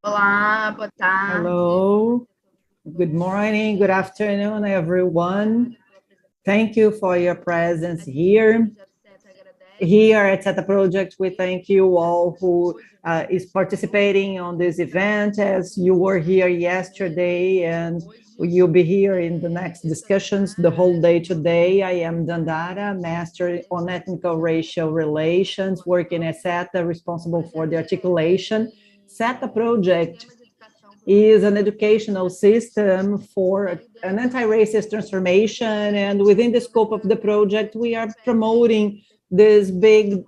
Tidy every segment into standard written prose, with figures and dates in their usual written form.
Olá, boa tarde. Hello, good morning, good afternoon, everyone. Thank you for your presence here. Here at SETA Project, we thank you all who is participating on this event, as you were here yesterday, and you'll be here in the next discussions the whole day today. I am Dandara, Master on Ethnical Racial Relations, working at SETA, responsible for the articulation. SETA Project is an educational system for an anti-racist transformation, and within the scope of the project, we are promoting this big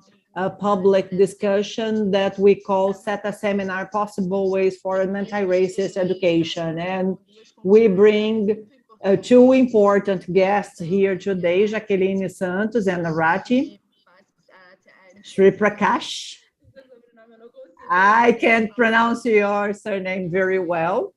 public discussion that we call SETA Seminar, Possible Ways for an Anti-Racist Education. And we bring two important guests here today, Jaqueline Santos and Arathi Sriprakash. I can't pronounce your surname very well.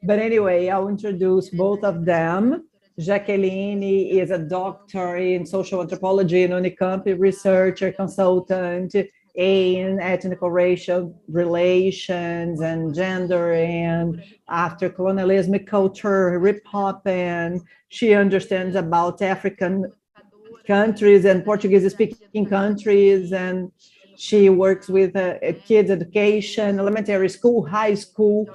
But anyway, I'll introduce both of them. Jaqueline is a doctor in social anthropology in UNICAMP, researcher, consultant in ethnical racial relations and gender and after colonialism culture, hip hop, and she understands about African countries and Portuguese speaking countries, and she works with kids education, elementary school, high school,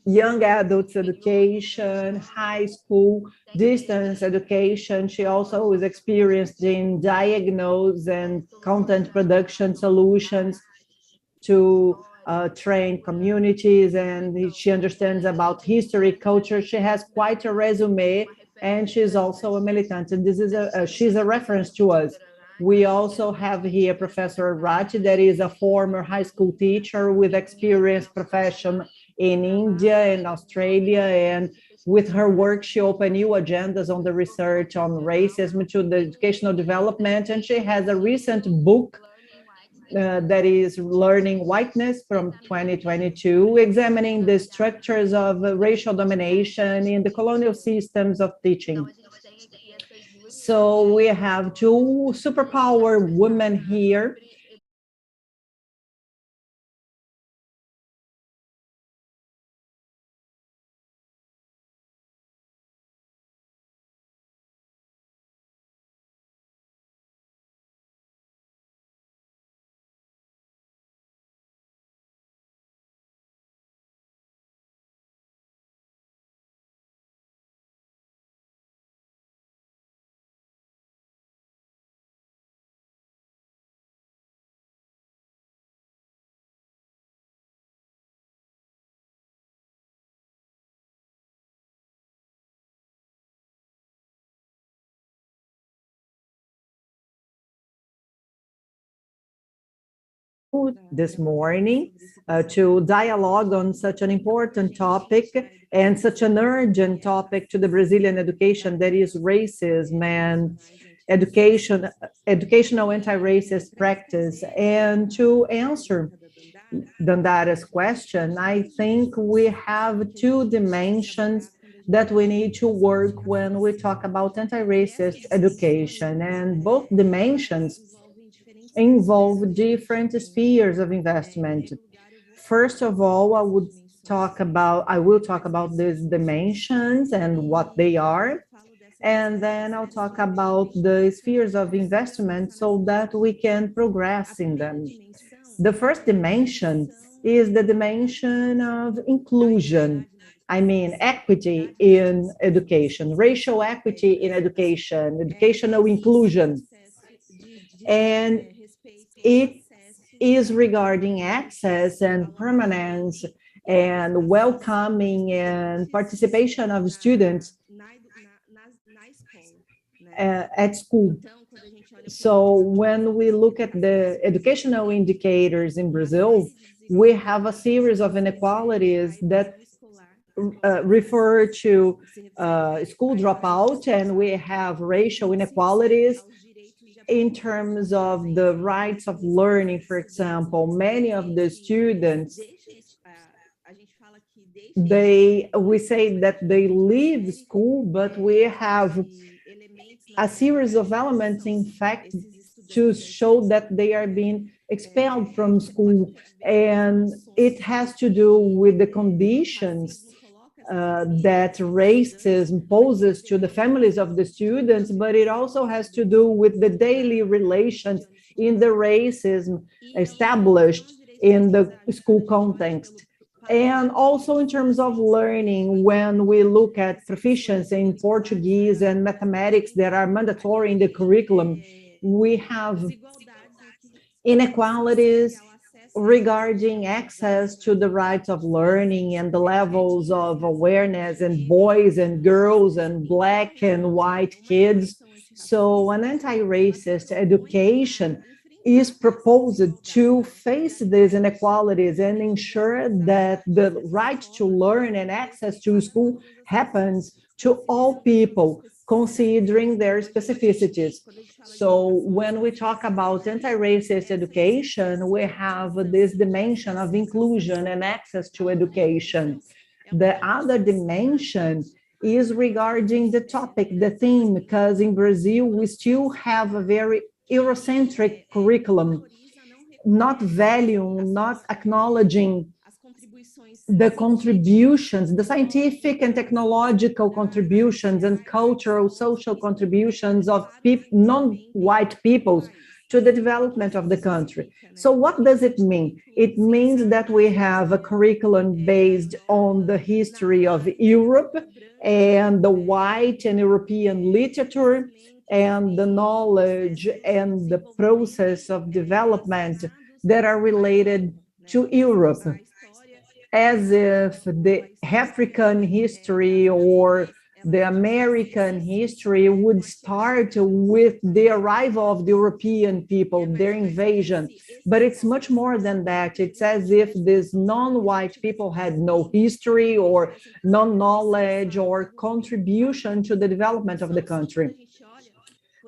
young adults education, high school, distance education. She also is experienced in diagnose and content production solutions to train communities, and she understands about history, culture. She has quite a resume, and she's also a militant, and this is she's a reference to us. We also have here Professor Arathi, that is a former high school teacher with experience profession in India and Australia, and with her work, she opened new agendas on the research on racism to the educational development, and she has a recent book that is Learning Whiteness from 2022, examining the structures of racial domination in the colonial systems of teaching. So we have two superpower women here. This morning to dialogue on such an important topic and such an urgent topic to the Brazilian education, that is racism and educational anti-racist practice. And to answer Dandara's question, I think we have two dimensions that we need to work when we talk about anti-racist education, and both dimensions involve different spheres of investment. First of all, I will talk about these dimensions and what they are, and then I'll talk about the spheres of investment so that we can progress in them. The first dimension is the dimension of inclusion. I mean, equity in education, racial equity in education, educational inclusion. And it is regarding access and permanence and welcoming and participation of students at school. So when we look at the educational indicators in Brazil, we have a series of inequalities that refer to school dropout, and we have racial inequalities in terms of the rights of learning. For example, many of the students, we say that they leave school, but we have a series of elements, in fact, to show that they are being expelled from school. And it has to do with the conditions that racism poses to the families of the students, but it also has to do with the daily relations in the racism established in the school context. And also in terms of learning, when we look at proficiency in Portuguese and mathematics that are mandatory in the curriculum, we have inequalities regarding access to the rights of learning and the levels of awareness in boys and girls and Black and white kids. So an anti-racist education is proposed to face these inequalities and ensure that the right to learn and access to school happens to all people, considering their specificities. So when we talk about anti-racist education, we have this dimension of inclusion and access to education. The other dimension is regarding the topic, the theme, because in Brazil, we still have a very Eurocentric curriculum, not valuing, not acknowledging the contributions, the scientific and technological contributions and cultural, social contributions of non-white peoples to the development of the country. So what does it mean? It means that we have a curriculum based on the history of Europe and the white and European literature and the knowledge and the process of development that are related to Europe, as if the African history or the American history would start with the arrival of the European people, their invasion. But it's much more than that. It's as if these non-white people had no history or no knowledge or contribution to the development of the country.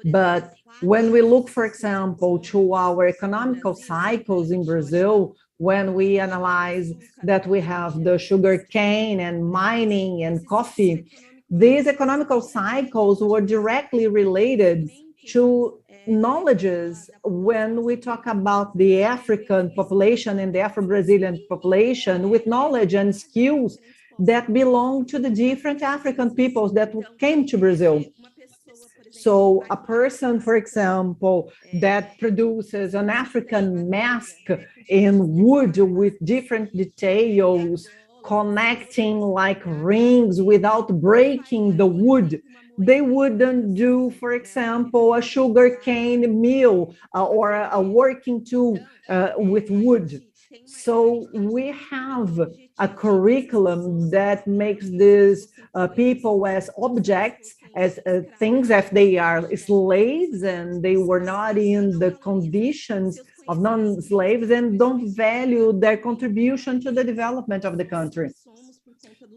But when we look, for example, to our economical cycles in Brazil, when we analyze that we have the sugar cane and mining and coffee, these economical cycles were directly related to knowledges when we talk about the African population and the Afro-Brazilian population with knowledge and skills that belong to the different African peoples that came to Brazil. So a person, for example, that produces an African mask in wood with different details, connecting like rings without breaking the wood, they wouldn't do, for example, a sugarcane mill or a working tool with wood. So we have a curriculum that makes these people as objects, as things, if they are slaves and they were not in the conditions of non-slaves and don't value their contribution to the development of the country.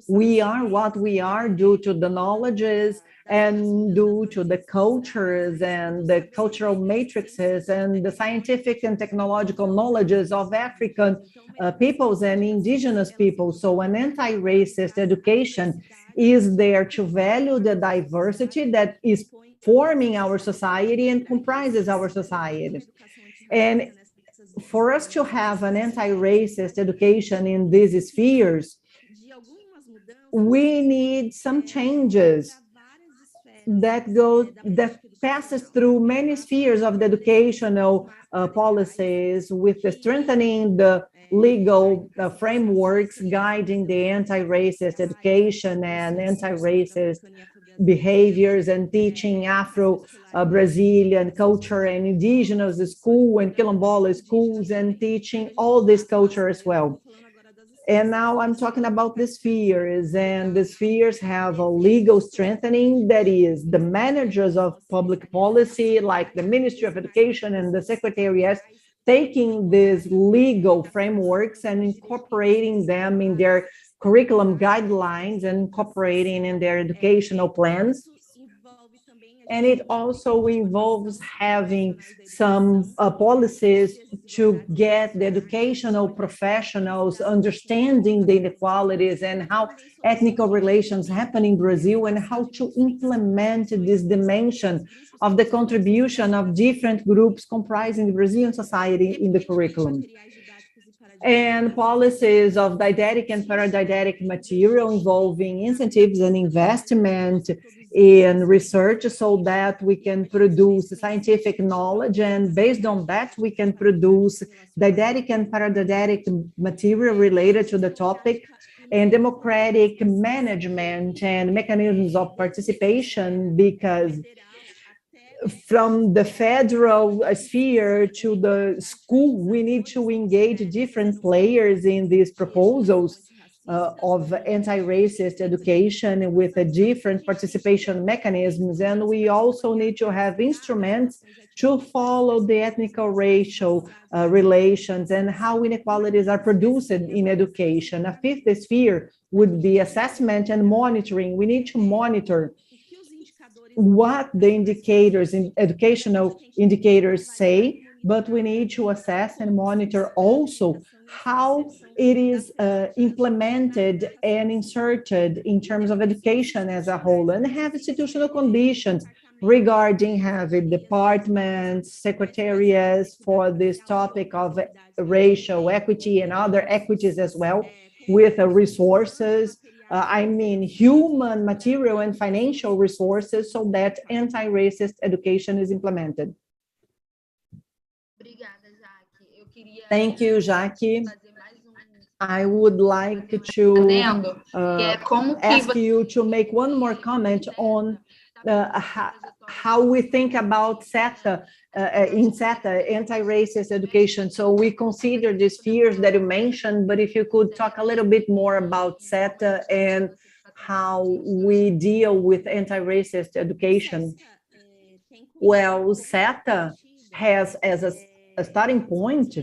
We are what we are due to the knowledges and due to the cultures and the cultural matrices and the scientific and technological knowledges of African peoples and indigenous peoples. So an anti-racist education is there to value the diversity that is forming our society and comprises our society. And for us to have an anti-racist education in these spheres, we need some changes that passes through many spheres of the educational policies, with the strengthening the legal frameworks guiding the anti-racist education and anti-racist behaviors, and teaching Afro-Brazilian culture and indigenous school and Quilombola schools, and teaching all this culture as well. And now I'm talking about the spheres, and the spheres have a legal strengthening, that is the managers of public policy, like the Ministry of Education and the Secretariat, taking these legal frameworks and incorporating them in their curriculum guidelines and incorporating in their educational plans. And it also involves having some policies to get the educational professionals understanding the inequalities and how ethnic relations happen in Brazil, and how to implement this dimension of the contribution of different groups comprising the Brazilian society in the curriculum. And policies of didactic and paradidactic material involving incentives and investment in research so that we can produce scientific knowledge, and based on that we can produce didactic and paradidactic material related to the topic, and democratic management and mechanisms of participation, because from the federal sphere to the school, we need to engage different players in these proposals of anti-racist education with different participation mechanisms. And we also need to have instruments to follow the ethnico-racial relations and how inequalities are produced in education. A fifth sphere would be assessment and monitoring. We need to monitor what the indicators, educational indicators say, but we need to assess and monitor also how it is implemented and inserted in terms of education as a whole, and have institutional conditions regarding having departments, secretariats for this topic of racial equity and other equities as well, with resources, I mean human, material, and financial resources, so that anti-racist education is implemented. Thank you, Jackie. I would like to ask you to make one more comment on how we think about SETA, in SETA, anti-racist education. So we consider these fears that you mentioned, but if you could talk a little bit more about SETA and how we deal with anti-racist education. Well, SETA has as a starting point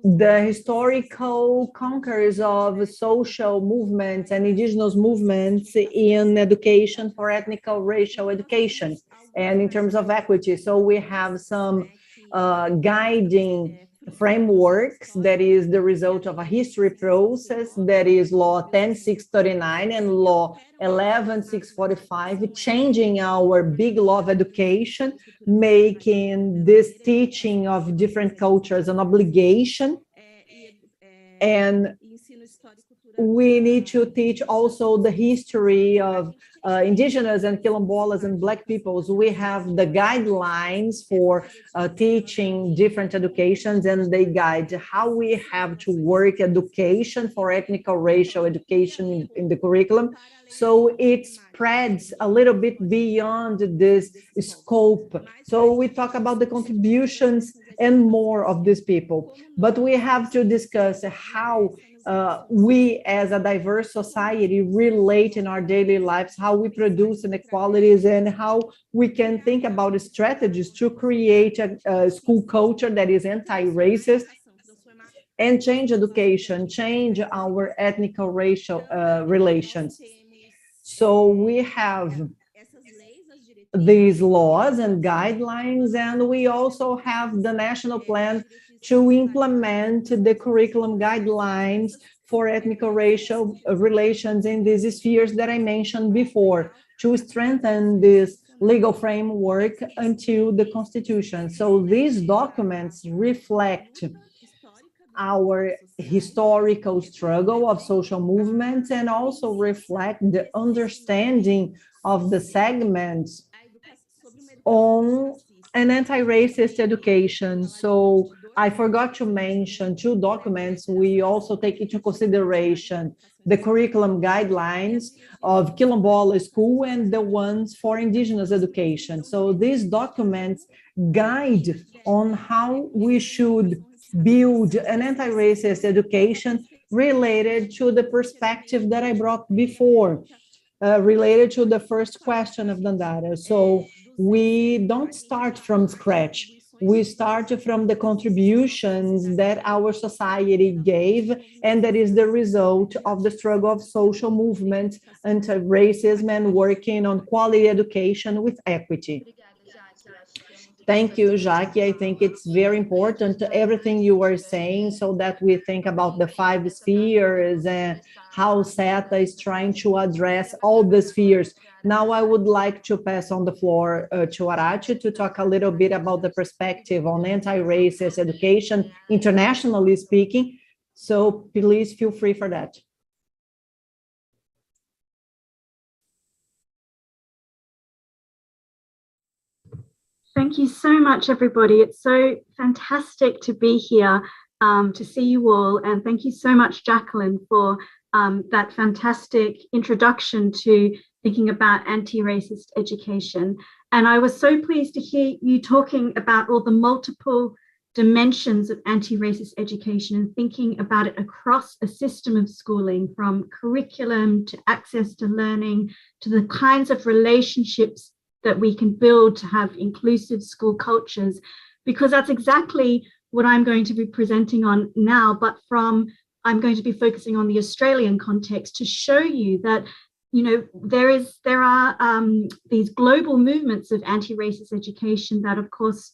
the historical conquerors of social movements and indigenous movements in education for ethnical racial education and in terms of equity. So we have some guiding frameworks that is the result of a history process, that is Law 10639 and Law 11645, changing our big law of education, making this teaching of different cultures an obligation. And we need to teach also the history of Indigenous and Quilombolas and Black peoples. We have the guidelines for teaching different educations, and they guide how we have to work education for ethnical racial education in the curriculum. So it spreads a little bit beyond this scope. So we talk about the contributions and more of these people, but we have to discuss how we as a diverse society relate in our daily lives, how we produce inequalities, and how we can think about strategies to create a school culture that is anti-racist and change education, change our ethnical racial relations. So we have these laws and guidelines, and we also have the national plan to implement the curriculum guidelines for ethnical racial relations in these spheres that I mentioned before, to strengthen this legal framework until the Constitution. So these documents reflect our historical struggle of social movements and also reflect the understanding of the segments on an anti-racist education. So I forgot to mention two documents. We also take into consideration the curriculum guidelines of Quilombola school and the ones for Indigenous education. So these documents guide on how we should build an anti-racist education related to the perspective that I brought before, related to the first question of Dandara. So we don't start from scratch. we start from the contributions that our society gave, and that is the result of the struggle of social movements anti-racism and working on quality education with equity. Thank you, Jackie. I think it's very important, everything you were saying, so that we think about the 5 spheres and how SETA is trying to address all the spheres. Now, I would like to pass on the floor to Arathi to talk a little bit about the perspective on anti-racist education, internationally speaking. So please feel free for that. Thank you so much, everybody. It's so fantastic to be here, to see you all. And thank you so much, Jaqueline, for that fantastic introduction to thinking about anti-racist education. And I was so pleased to hear you talking about all the multiple dimensions of anti-racist education and thinking about it across a system of schooling, from curriculum to access to learning, to the kinds of relationships that we can build to have inclusive school cultures, because that's exactly what I'm going to be presenting on now. But I'm going to be focusing on the Australian context to show you that, you know, there are these global movements of anti-racist education that, of course,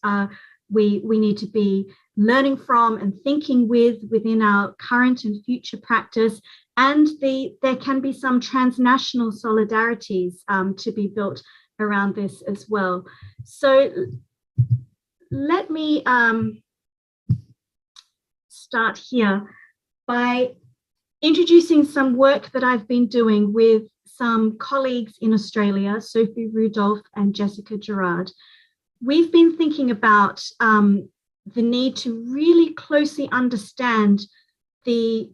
we need to be learning from and thinking within our current and future practice. And there can be some transnational solidarities to be built around this as well. So let me start here by introducing some work that I've been doing with some colleagues in Australia, Sophie Rudolph and Jessica Gerard. We've been thinking about the need to really closely understand the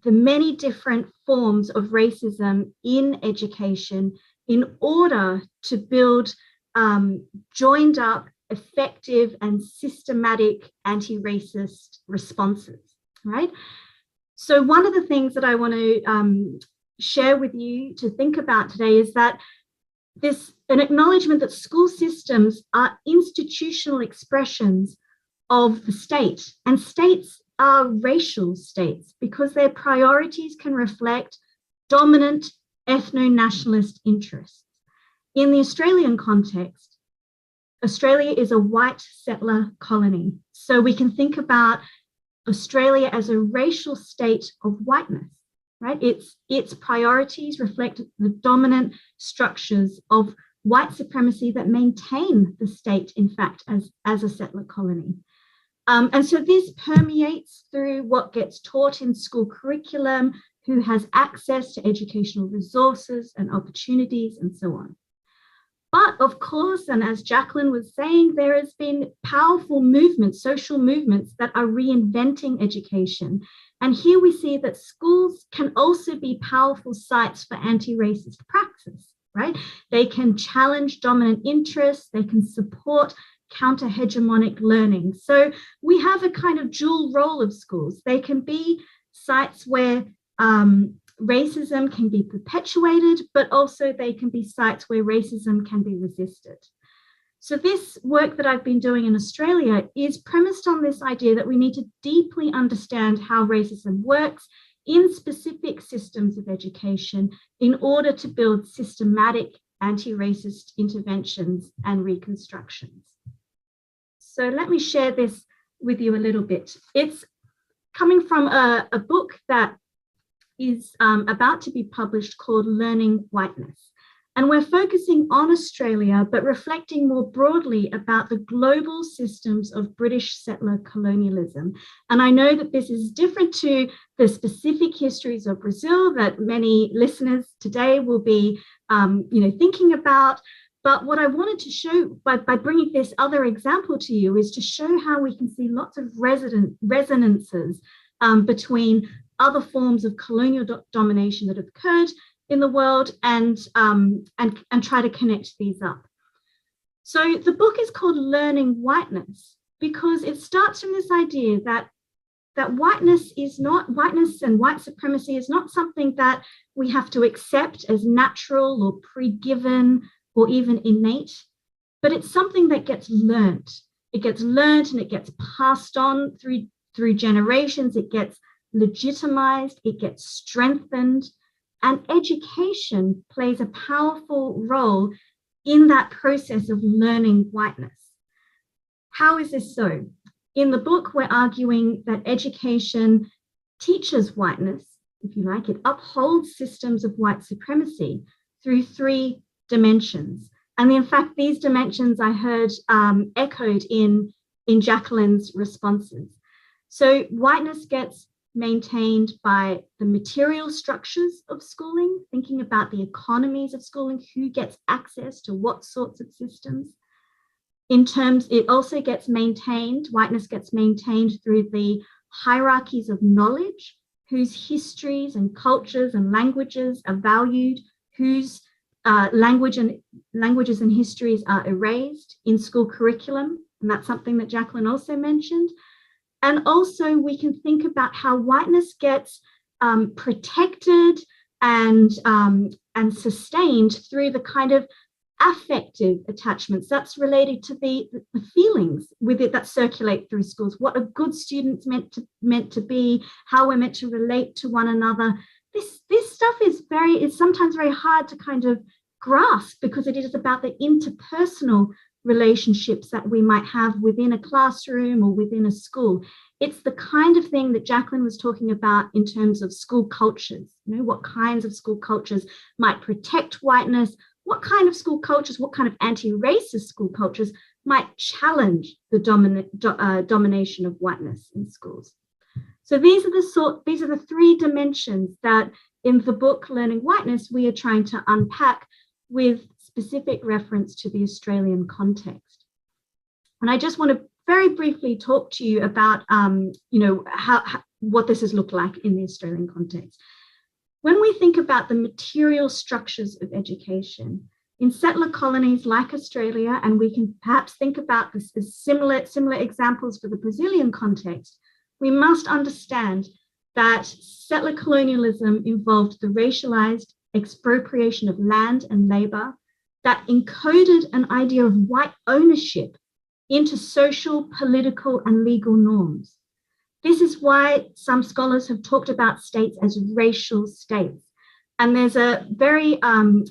many different forms of racism in education in order to build joined up, effective and systematic anti-racist responses, right? So one of the things that I want to share with you to think about today is that an acknowledgement that school systems are institutional expressions of the state, and states are racial states because their priorities can reflect dominant ethno-nationalist interests. In the Australian context, Australia is a white settler colony. So we can think about Australia as a racial state of whiteness, right? Its priorities reflect the dominant structures of white supremacy that maintain the state, in fact, as a settler colony. And so this permeates through what gets taught in school curriculum, who has access to educational resources and opportunities, and so on. But of course, and as Jaqueline was saying, there has been powerful movements, social movements that are reinventing education. And here we see that schools can also be powerful sites for anti-racist praxis, right? They can challenge dominant interests, they can support counter-hegemonic learning. So we have a kind of dual role of schools. They can be sites where racism can be perpetuated, but also they can be sites where racism can be resisted. So this work that I've been doing in Australia is premised on this idea that we need to deeply understand how racism works in specific systems of education in order to build systematic anti-racist interventions and reconstructions. So let me share this with you a little bit. It's coming from a book that is about to be published called Learning Whiteness. And we're focusing on Australia, but reflecting more broadly about the global systems of British settler colonialism. And I know that this is different to the specific histories of Brazil that many listeners today will be thinking about. But what I wanted to show by bringing this other example to you is to show how we can see lots of resonances between other forms of colonial domination that have occurred in the world and try to connect these up. So the book is called Learning Whiteness because it starts from this idea that whiteness and white supremacy is not something that we have to accept as natural or pre-given or even innate, but it's something that gets learnt. It gets learned and it gets passed on through generations. It gets legitimized, it gets strengthened, and education plays a powerful role in that process of learning whiteness. How is this so? In the book, we're arguing that education teaches whiteness, if you like. It upholds systems of white supremacy through 3 dimensions. And in fact, these dimensions I heard echoed in Jaqueline's responses. So whiteness gets maintained by the material structures of schooling, thinking about the economies of schooling, who gets access to what sorts of systems. It also gets maintained, whiteness gets maintained through the hierarchies of knowledge, whose histories and cultures and languages are valued, whose languages and histories are erased in school curriculum. And that's something that Jaqueline also mentioned. And also we can think about how whiteness gets protected and sustained through the kind of affective attachments that's related to the feelings with it that circulate through schools. What are good students meant to be, how we're meant to relate to one another. This stuff is sometimes very hard to kind of grasp, because it is about the interpersonal relationships that we might have within a classroom or within a school. It's the kind of thing that Jaqueline was talking about in terms of school cultures. You know, what kinds of school cultures might protect whiteness? What kind of school cultures, what kind of anti-racist school cultures might challenge the domination of whiteness in schools? So these are the 3 dimensions that in the book Learning Whiteness we are trying to unpack with specific reference to the Australian context. And I just want to very briefly talk to you about what this has looked like in the Australian context. When we think about the material structures of education in settler colonies like Australia, and we can perhaps think about this as similar examples for the Brazilian context, we must understand that settler colonialism involved the racialized expropriation of land and labor that encoded an idea of white ownership into social, political, and legal norms. This is why some scholars have talked about states as racial states. And there's a very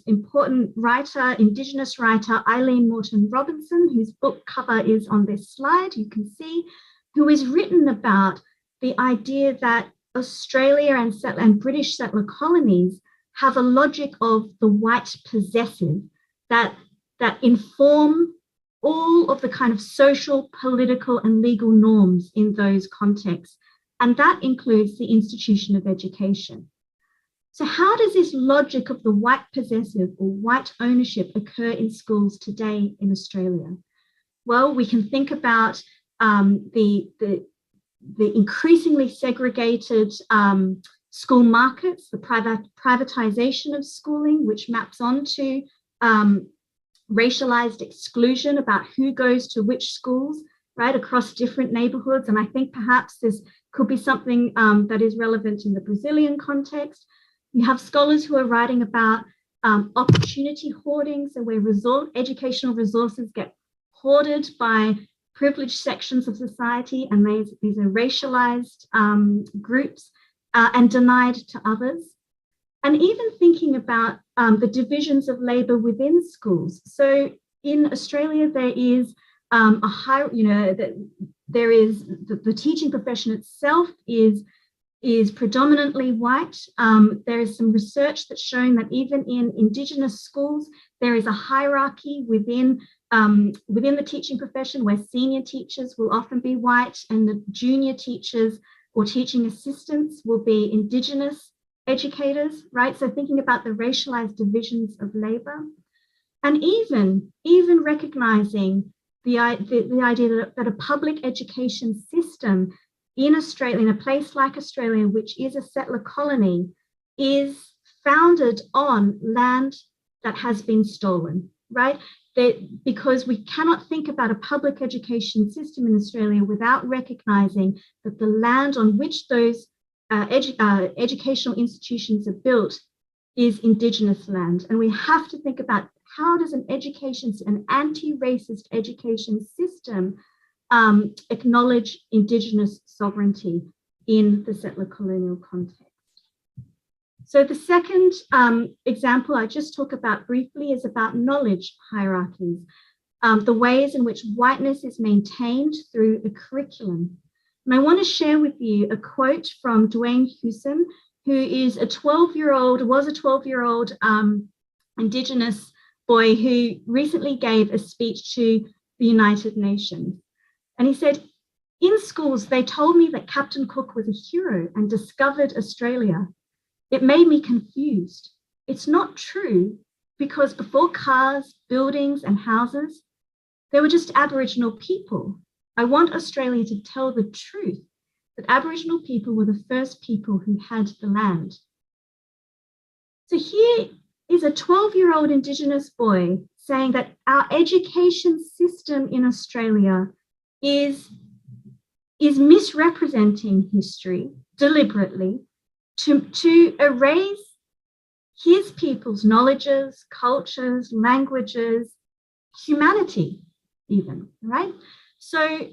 important writer, Indigenous writer, Eileen Morton Robinson, whose book cover is on this slide, you can see, who has written about the idea that Australia and British settler colonies have a logic of the white possessive that inform all of the kind of social, political, and legal norms in those contexts. And that includes the institution of education. So how does this logic of the white possessive or white ownership occur in schools today in Australia? Well, we can think about the increasingly segregated school markets, the privatization of schooling, which maps onto racialized exclusion about who goes to which schools, right, across different neighborhoods. And I think perhaps this could be something that is relevant in the Brazilian context. You have scholars who are writing about opportunity hoarding, so where educational resources get hoarded by privileged sections of society, and these are racialized groups and denied to others. And even thinking about the divisions of labor within schools. So in Australia, there is there is the teaching profession itself is predominantly white. There is some research that's showing that even in Indigenous schools, there is a hierarchy within the teaching profession where senior teachers will often be white and the junior teachers or teaching assistants will be Indigenous educators, right? So thinking about the racialized divisions of labor, and even recognizing the idea that a public education system in Australia, in a place like Australia, which is a settler colony, is founded on land that has been stolen, right? Because we cannot think about a public education system in Australia without recognizing that the land on which those educational institutions are built is Indigenous land. And we have to think about how does an anti-racist education system acknowledge Indigenous sovereignty in the settler colonial context. So the second example I just talk about briefly is about knowledge hierarchies, the ways in which whiteness is maintained through a curriculum. And I want to share with you a quote from Dwayne Hewson, who is a 12-year-old, was a 12-year-old Indigenous boy who recently gave a speech to the United Nations. And he said, "In schools, they told me that Captain Cook was a hero and discovered Australia. It made me confused. It's not true, because before cars, buildings, and houses, they were just Aboriginal people. I want Australia to tell the truth, that Aboriginal people were the first people who had the land." So here is a 12-year-old Indigenous boy saying that our education system in Australia is misrepresenting history deliberately to erase his people's knowledges, cultures, languages, humanity even, right? So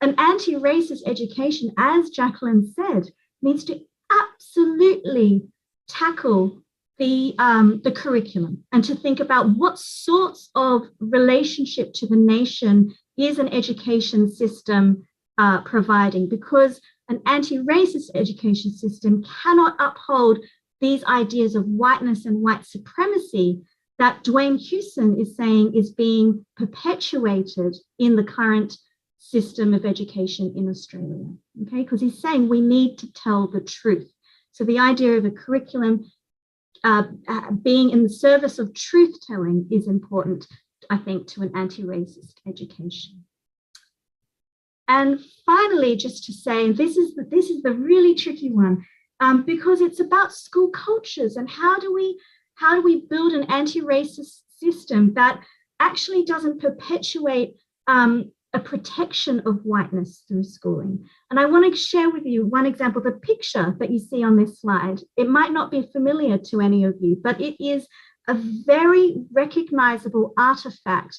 an anti-racist education, as Jaqueline said, needs to absolutely tackle the curriculum and to think about what sorts of relationship to the nation is an education system providing, because an anti-racist education system cannot uphold these ideas of whiteness and white supremacy that Dwayne Hewson is saying is being perpetuated in the current system of education in Australia, okay? Because he's saying we need to tell the truth. So the idea of a curriculum being in the service of truth-telling is important, I think, to an anti-racist education. And finally, just to say, this is the really tricky one, because it's about school cultures and how do we build an anti-racist system that actually doesn't perpetuate a protection of whiteness through schooling. And I want to share with you one example, the picture that you see on this slide. It might not be familiar to any of you, but it is a very recognizable artifact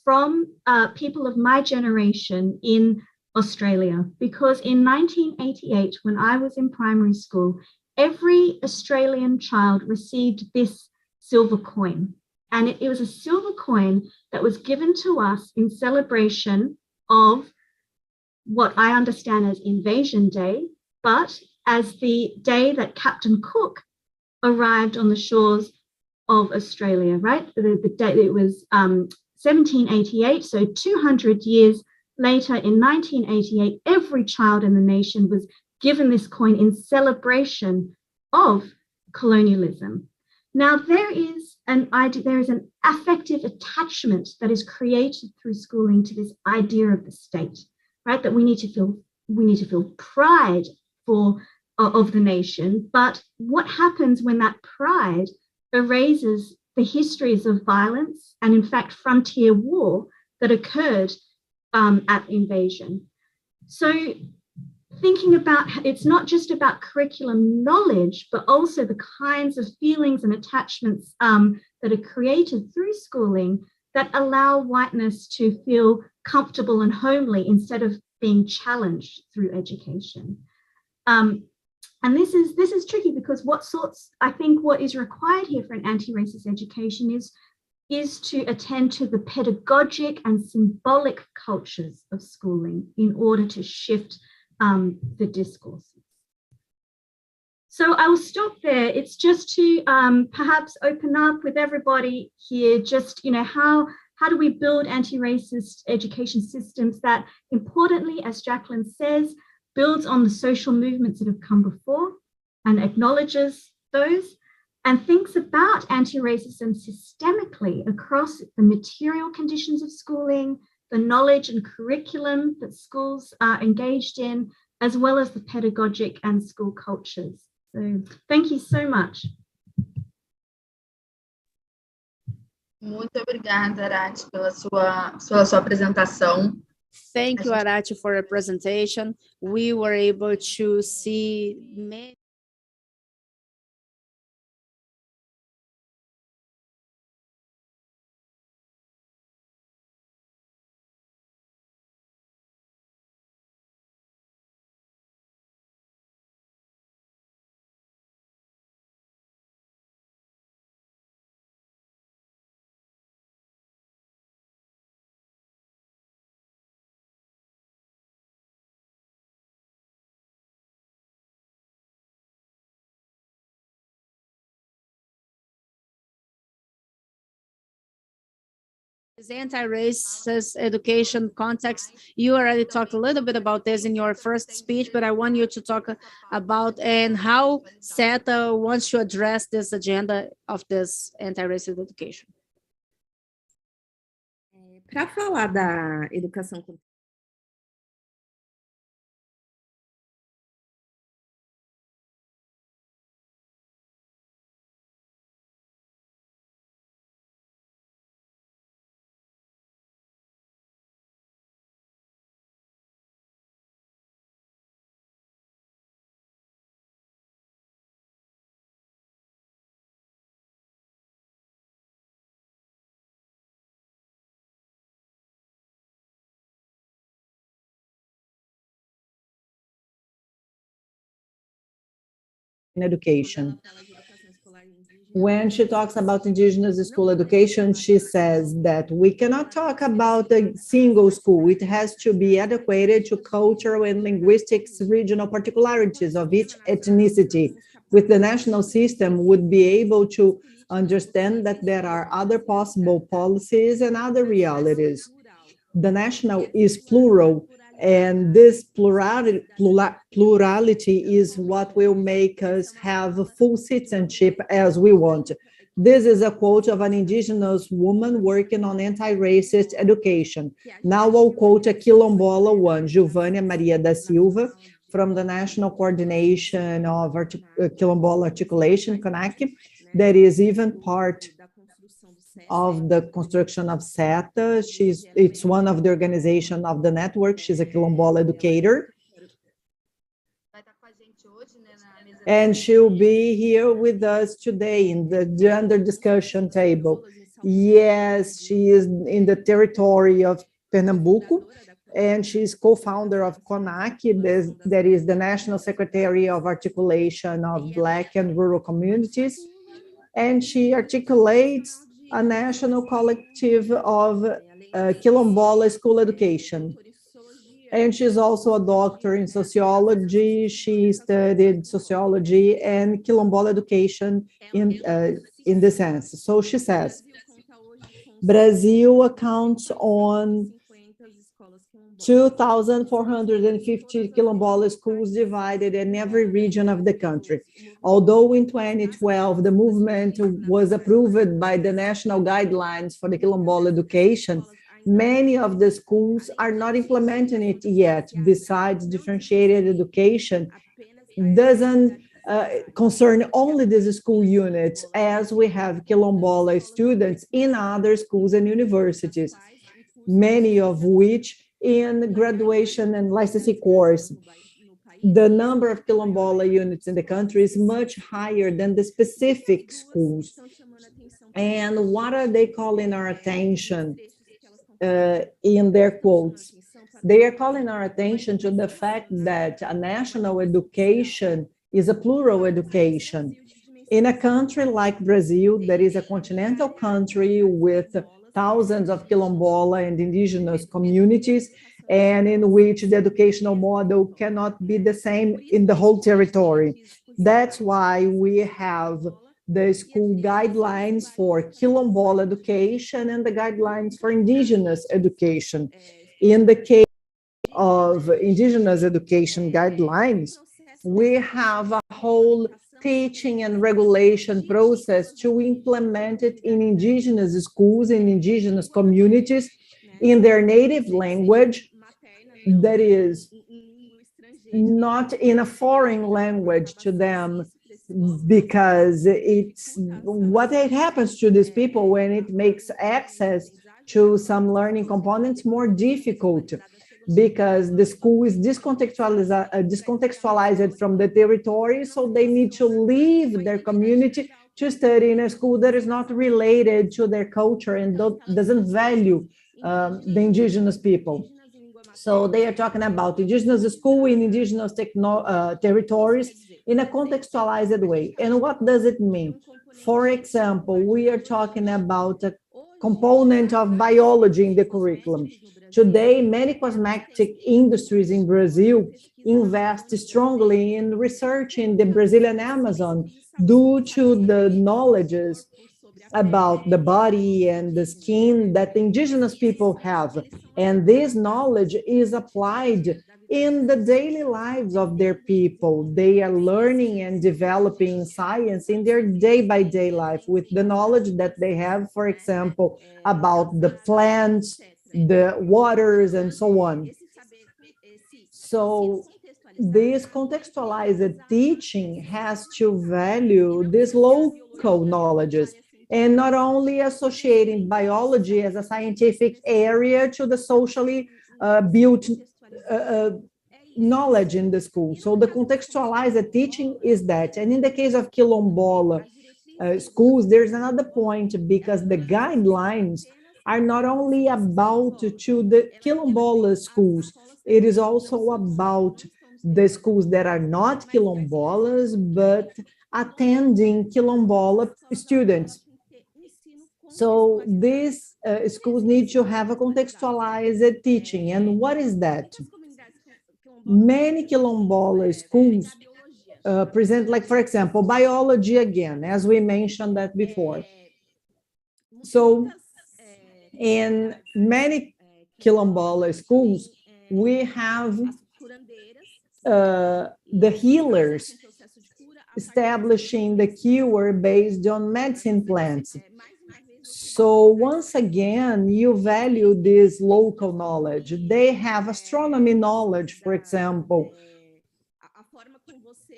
from people of my generation in Australia, because in 1988, when I was in primary school, every Australian child received this silver coin. And it was a silver coin that was given to us in celebration of what I understand as Invasion Day, but as the day that Captain Cook arrived on the shores of Australia, right? The day it was 1788, so 200 years later, in 1988, every child in the nation was given this coin in celebration of colonialism. Now, there is an affective attachment that is created through schooling to this idea of the state, right? That we need to feel pride of the nation. But what happens when that pride erases the histories of violence and, in fact, frontier war that occurred at invasion? So thinking about, it's not just about curriculum knowledge, but also the kinds of feelings and attachments that are created through schooling that allow whiteness to feel comfortable and homely instead of being challenged through education. And this is tricky, because I think what is required here for an anti-racist education is to attend to the pedagogic and symbolic cultures of schooling in order to shift the discourses. So I will stop there. It's just to perhaps open up with everybody here, just, how do we build anti-racist education systems that, importantly, as Jaqueline says, builds on the social movements that have come before and acknowledges those, and thinks about anti-racism systemically across the material conditions of schooling, the knowledge and curriculum that schools are engaged in, as well as the pedagogic and school cultures. So thank you so much. Muito obrigada, Arathi, pela sua apresentação. Thank you, Arathi, for your presentation. We were able to see many This anti-racist education context, you already talked a little bit about this in your first speech, but I want you to talk about and how SETA wants to address this agenda of this anti-racist education. Para falar da educação in education. When she talks about indigenous school education, she says that we cannot talk about a single school. It has to be adequate to cultural and linguistics regional particularities of each ethnicity. With the national system, would be able to understand that there are other possible policies and other realities. The national is plural, and this plurality is what will make us have full citizenship as we want. This is a quote of an indigenous woman working on anti-racist education. Now I'll quote a Quilombola one, Giovânia Maria da Silva, from the National Coordination of Quilombola Articulation, CONAQ, that is even part of the construction of SETA. It's one of the organization of the network. She's a Quilombola educator. And she'll be here with us today in the gender discussion table. Yes, she is in the territory of Pernambuco, and she's co-founder of CONAQ, that is the National Secretary of Articulation of Black and Rural Communities. And she articulates a national collective of Quilombola school education. And she's also a doctor in sociology. She studied sociology and Quilombola education in this sense. So she says, Brazil accounts on 2,450 Quilombola schools divided in every region of the country. Although in 2012, the movement was approved by the national guidelines for the Quilombola education, many of the schools are not implementing it yet. Besides, differentiated education doesn't concern only these school units, as we have Quilombola students in other schools and universities, many of which in graduation and licensing course. The number of Quilombola units in the country is much higher than the specific schools. And what are they calling our attention in their quotes? They are calling our attention to the fact that a national education is a plural education. In a country like Brazil, that is a continental country with thousands of Quilombola and indigenous communities, and in which the educational model cannot be the same in the whole territory. That's why we have the school guidelines for Quilombola education and the guidelines for indigenous education. In the case of indigenous education guidelines, we have a whole teaching and regulation process to implement it in indigenous schools, in indigenous communities, in their native language, that is not in a foreign language to them, because it's what happens to these people when it makes access to some learning components more difficult, because the school is discontextualized from the territory, so they need to leave their community to study in a school that is not related to their culture and doesn't value the indigenous people. So they are talking about indigenous school in indigenous territories in a contextualized way. And what does it mean? For example, we are talking about a component of biology in the curriculum. Today, many cosmetic industries in Brazil invest strongly in research in the Brazilian Amazon due to the knowledges about the body and the skin that the indigenous people have. And this knowledge is applied in the daily lives of their people. They are learning and developing science in their day-by-day life with the knowledge that they have, for example, about the plants, the waters, and so on. So this contextualized teaching has to value these local knowledges and not only associating biology as a scientific area to the socially built knowledge in the school. So the contextualized teaching is that. And in the case of Quilombola schools, there's another point, because the guidelines are not only about to the Quilombola schools, it is also about the schools that are not Quilombolas, but attending Quilombola students. So these schools need to have a contextualized teaching. And what is that? Many Quilombola schools present, like, for example, biology again, as we mentioned that before. So in many Quilombola schools, we have the healers establishing the cure based on medicine plants. So once again, you value this local knowledge. They have astronomy knowledge, for example.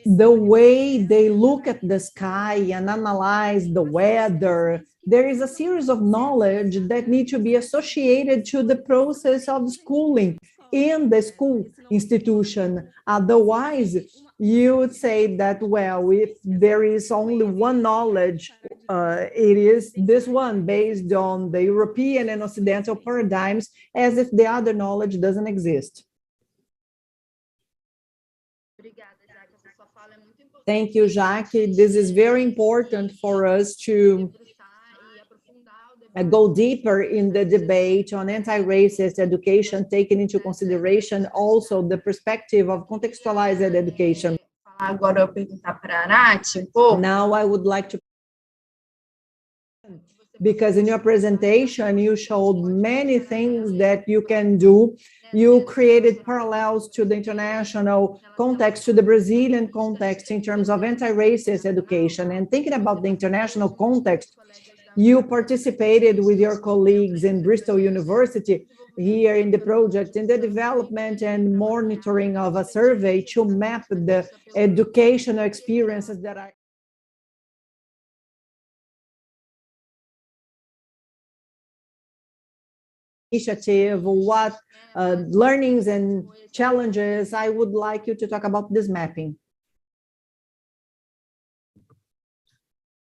The way they look at the sky and analyze the weather, there is a series of knowledge that need to be associated to the process of schooling in the school institution. Otherwise, you would say that, well, if there is only one knowledge, it is this one based on the European and Occidental paradigms, as if the other knowledge doesn't exist. Thank you, Jaque. This is very important for us to go deeper in the debate on anti-racist education, taking into consideration also the perspective of contextualized education. Agora eu perguntar para a Arathi pouco. Now I would like to, because in your presentation, you showed many things that you can do. You created parallels to the international context, to the Brazilian context in terms of anti-racist education. And thinking about the international context, you participated with your colleagues in Bristol University here in the project, in the development and monitoring of a survey to map the educational experiences that are initiative, what learnings and challenges. I would like you to talk about this mapping.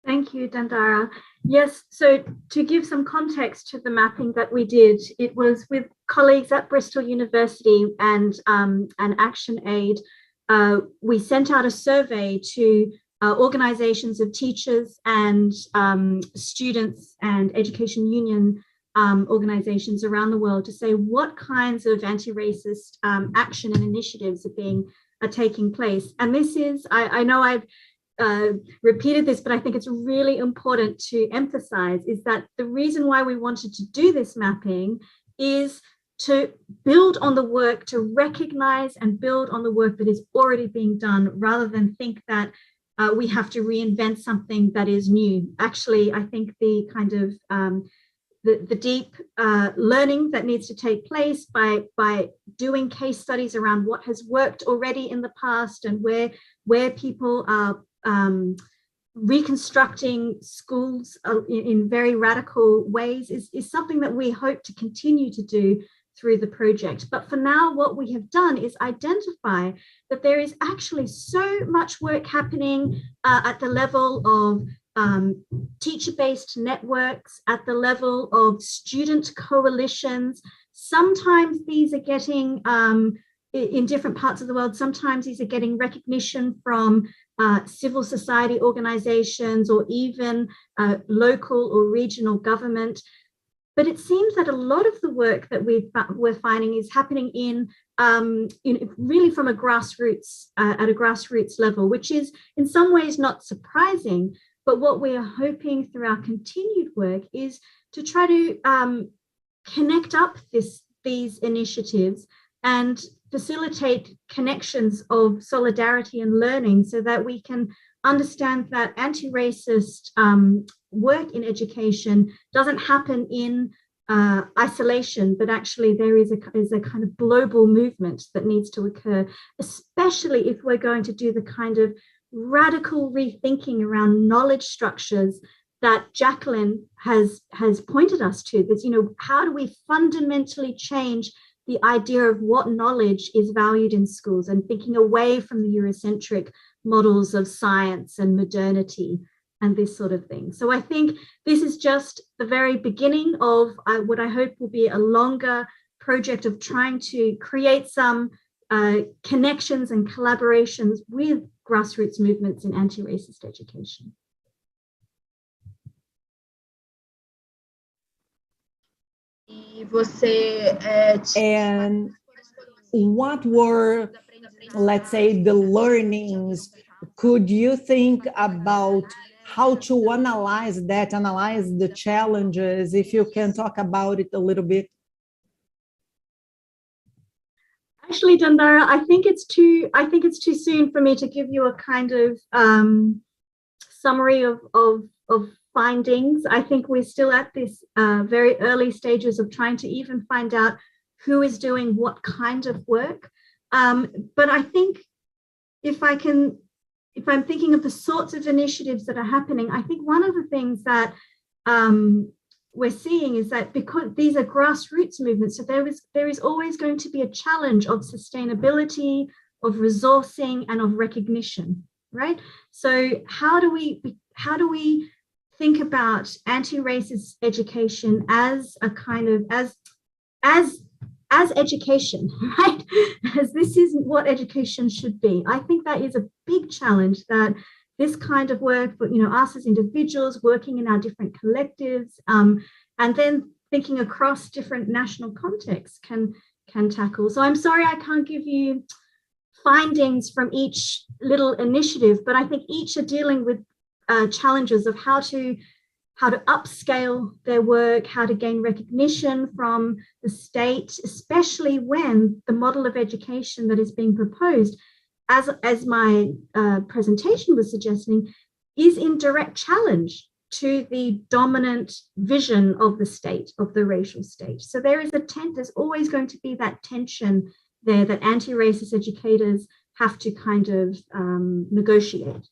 Thank you, Dandara. Yes, so to give some context to the mapping that we did, it was with colleagues at Bristol University and ActionAid. We sent out a survey to organizations of teachers and students and education union organizations around the world to say what kinds of anti-racist action and initiatives are taking place. And this is, I know I've repeated this, but I think it's really important to emphasize is that the reason why we wanted to do this mapping is to build on the work, to recognize and build on the work that is already being done, rather than think that we have to reinvent something that is new. Actually, I think the kind of the deep learning that needs to take place by doing case studies around what has worked already in the past and where people are reconstructing schools in very radical ways is something that we hope to continue to do through the project. But for now, what we have done is identify that there is actually so much work happening at the level of teacher-based networks, at the level of student coalitions. Sometimes these are getting, in different parts of the world, sometimes these are getting recognition from civil society organizations or even local or regional government. But it seems that a lot of the work that we're finding is happening in really from a grassroots, at a grassroots level, which is in some ways not surprising. But what we are hoping through our continued work is to try to connect up these initiatives and facilitate connections of solidarity and learning so that we can understand that anti-racist work in education doesn't happen in isolation, but actually there is a kind of global movement that needs to occur, especially if we're going to do the kind of radical rethinking around knowledge structures that Jaqueline has pointed us to. That, you know, how do we fundamentally change the idea of what knowledge is valued in schools and thinking away from the Eurocentric models of science and modernity and this sort of thing. So I think this is just the very beginning of what I hope will be a longer project of trying to create some connections and collaborations with grassroots movements in anti-racist education. And what were, let's say, the learnings? Could you think about how to analyze the challenges? If you can talk about it a little bit. Actually, Dandara, I think it's too soon for me to give you a kind of summary of findings. I think we're still at this very early stages of trying to even find out who is doing what kind of work. But I think if I'm thinking of the sorts of initiatives that are happening, I think one of the things that we're seeing is that because these are grassroots movements, so there is always going to be a challenge of sustainability, of resourcing, and of recognition, right? So how do we think about anti-racist education as a kind of as education, right? As this isn't what education should be. I think that is a big challenge, that this kind of work, but, you know, us as individuals working in our different collectives, and then thinking across different national contexts can tackle. So I'm sorry I can't give you findings from each little initiative, but I think each are dealing with challenges of how to upscale their work, how to gain recognition from the state, especially when the model of education that is being proposed, as my presentation was suggesting, is in direct challenge to the dominant vision of the state, of the racial state. So there's always going to be that tension there that anti-racist educators have to kind of negotiate.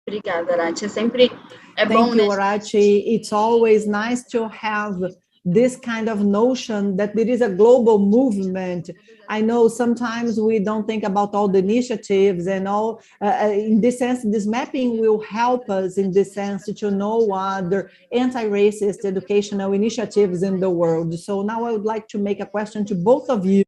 Thank you, Arathi. It's always nice to have this kind of notion that there is a global movement. I know sometimes we don't think about all the initiatives and all, in this sense, this mapping will help us in this sense to know other anti-racist educational initiatives in the world. So now I would like to make a question to both of you.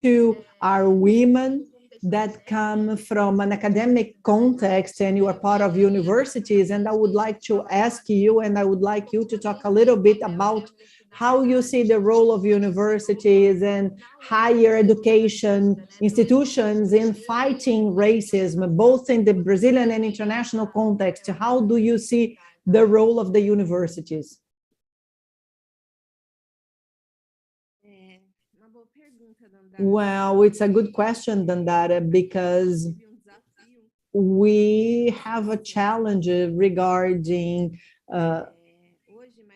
To our women that come from an academic context and you are part of universities, and I would like to ask you, and I would like you to talk a little bit about how you see the role of universities and higher education institutions in fighting racism, both in the Brazilian and international context. How do you see the role of the universities? Well, it's a good question, Dandara, because we have a challenge regarding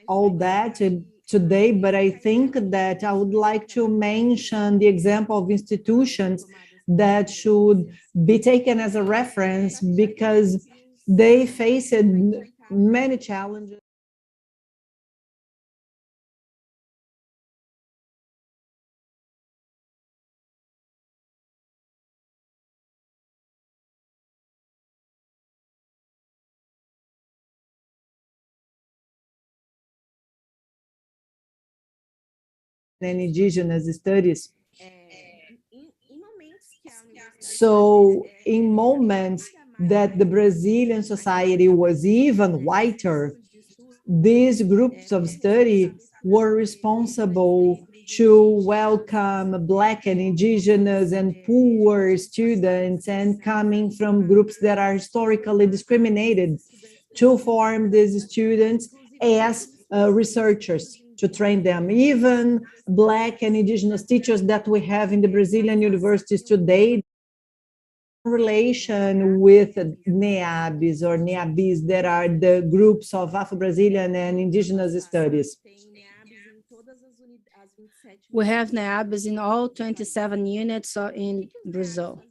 all that today, but I think that I would like to mention the example of institutions that should be taken as a reference because they faced many challenges. And Indigenous studies. So in moments that the Brazilian society was even whiter, these groups of study were responsible to welcome Black and Indigenous and poor students and coming from groups that are historically discriminated to form these students as researchers, to train them. Even Black and Indigenous teachers that we have in the Brazilian universities today, relation with NEABs or NEABs, that are the groups of Afro-Brazilian and Indigenous studies. We have NEABs in all 27 units in Brazil,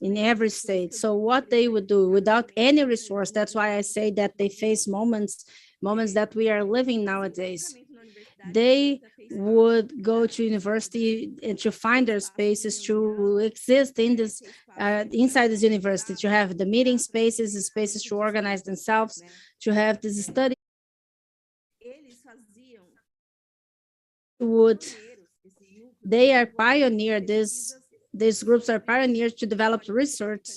in every state. So what they would do without any resource, that's why I say that they face moments that we are living nowadays. They would go to university and to find their spaces to exist in this inside this university, to have the meeting spaces, the spaces to organize themselves, to have this study. They are pioneers, these groups are pioneers to develop research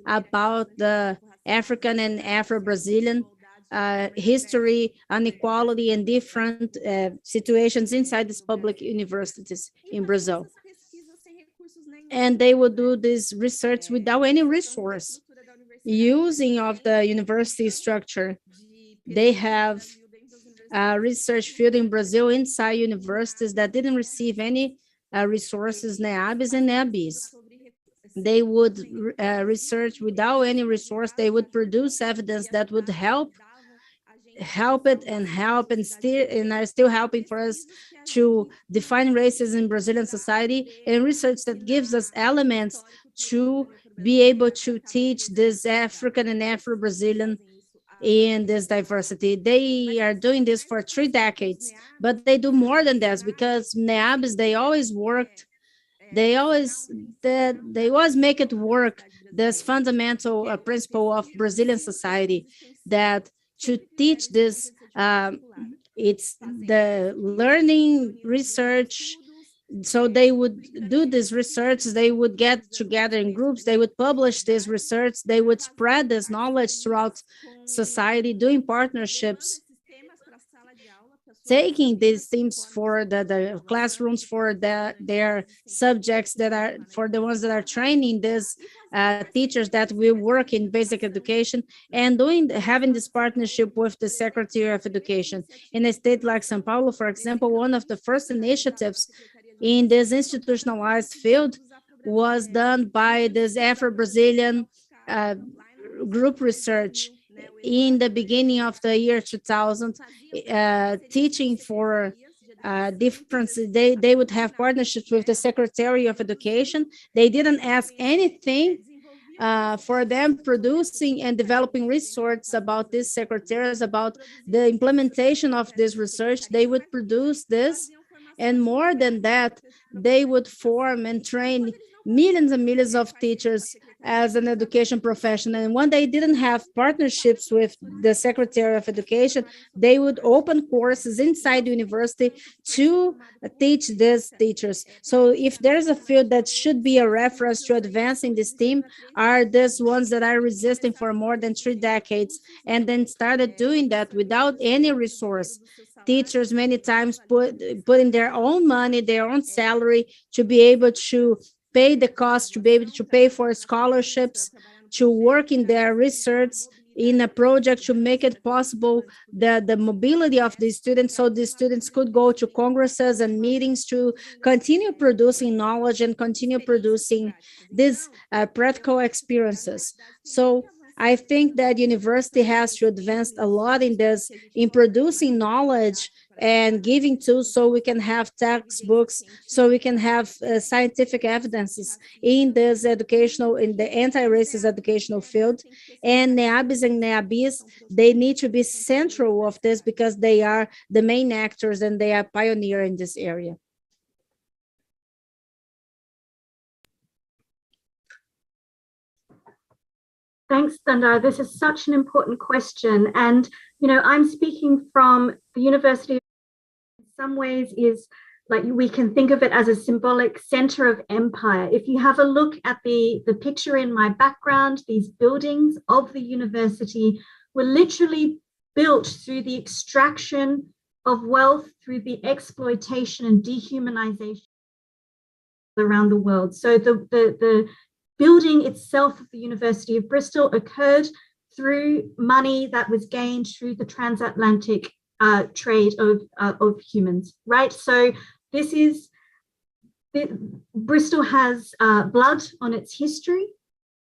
about the African and Afro-Brazilian history, inequality, and different situations inside these public universities in Brazil. And they would do this research without any resource, using of the university structure. They have a research field in Brazil inside universities that didn't receive any resources, NEABs and NEABs. They would research without any resource. They would produce evidence that would help and are still helping for us to define races in Brazilian society, and research that gives us elements to be able to teach this African and Afro-Brazilian in this diversity. They are doing this for 3 decades, but they do more than this, because NEABs, they always worked, they always make it work, this fundamental principle of Brazilian society, that to teach this, it's the learning research. So they would do this research, they would get together in groups, they would publish this research, they would spread this knowledge throughout society, doing partnerships, taking these themes for the classrooms, for their subjects, that are for the ones that are training these teachers that will work in basic education, and having this partnership with the Secretary of Education. In a state like São Paulo, for example, one of the first initiatives in this institutionalized field was done by this Afro-Brazilian group research in the beginning of the year 2000, teaching for differences. They would have partnerships with the Secretary of Education. They didn't ask anything for them, producing and developing research about these secretaries, about the implementation of this research. They would produce this, and more than that, they would form and train millions and millions of teachers as an education professional. And when they didn't have partnerships with the Secretary of Education, they would open courses inside the university to teach these teachers. So if there's a field that should be a reference to advancing this theme, are these ones that are resisting for more than 3 decades, and then started doing that without any resource. Teachers many times put in their own money, their own salary, to be able to pay the cost, to be able to pay for scholarships, to work in their research in a project to make it possible the mobility of the students, so the students could go to congresses and meetings to continue producing knowledge and continue producing these practical experiences. So I think that university has to advance a lot in this, in producing knowledge and giving tools, so we can have textbooks, so we can have scientific evidences in this educational, in the anti-racist educational field. And NEABs and NEABs, they need to be central of this, because they are the main actors and they are pioneer in this area. Thanks, Sundar. This is such an important question. And, you know, I'm speaking from the University, in some ways is like, we can think of it as a symbolic center of empire. If you have a look at the picture in my background, these buildings of the university were literally built through the extraction of wealth through the exploitation and dehumanization around the world. So the building itself of the University of Bristol occurred through money that was gained through the transatlantic trade of humans, right? So this is, Bristol has blood on its history.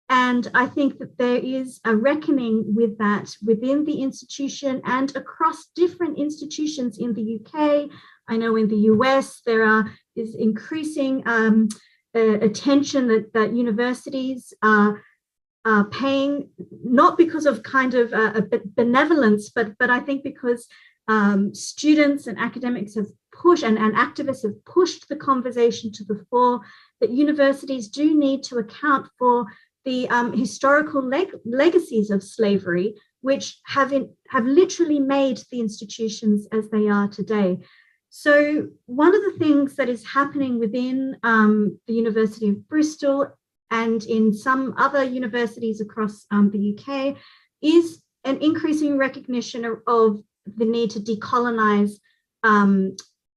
And I think that there is a reckoning with that within the institution and across different institutions in the UK. I know in the US there is increasing attention that universities are paying, not because of kind of a benevolence, but I think because students and academics have pushed and activists have pushed the conversation to the fore that universities do need to account for the historical legacies of slavery, which have literally made the institutions as they are today. So one of the things that is happening within the University of Bristol and in some other universities across the UK is an increasing recognition of the need to decolonize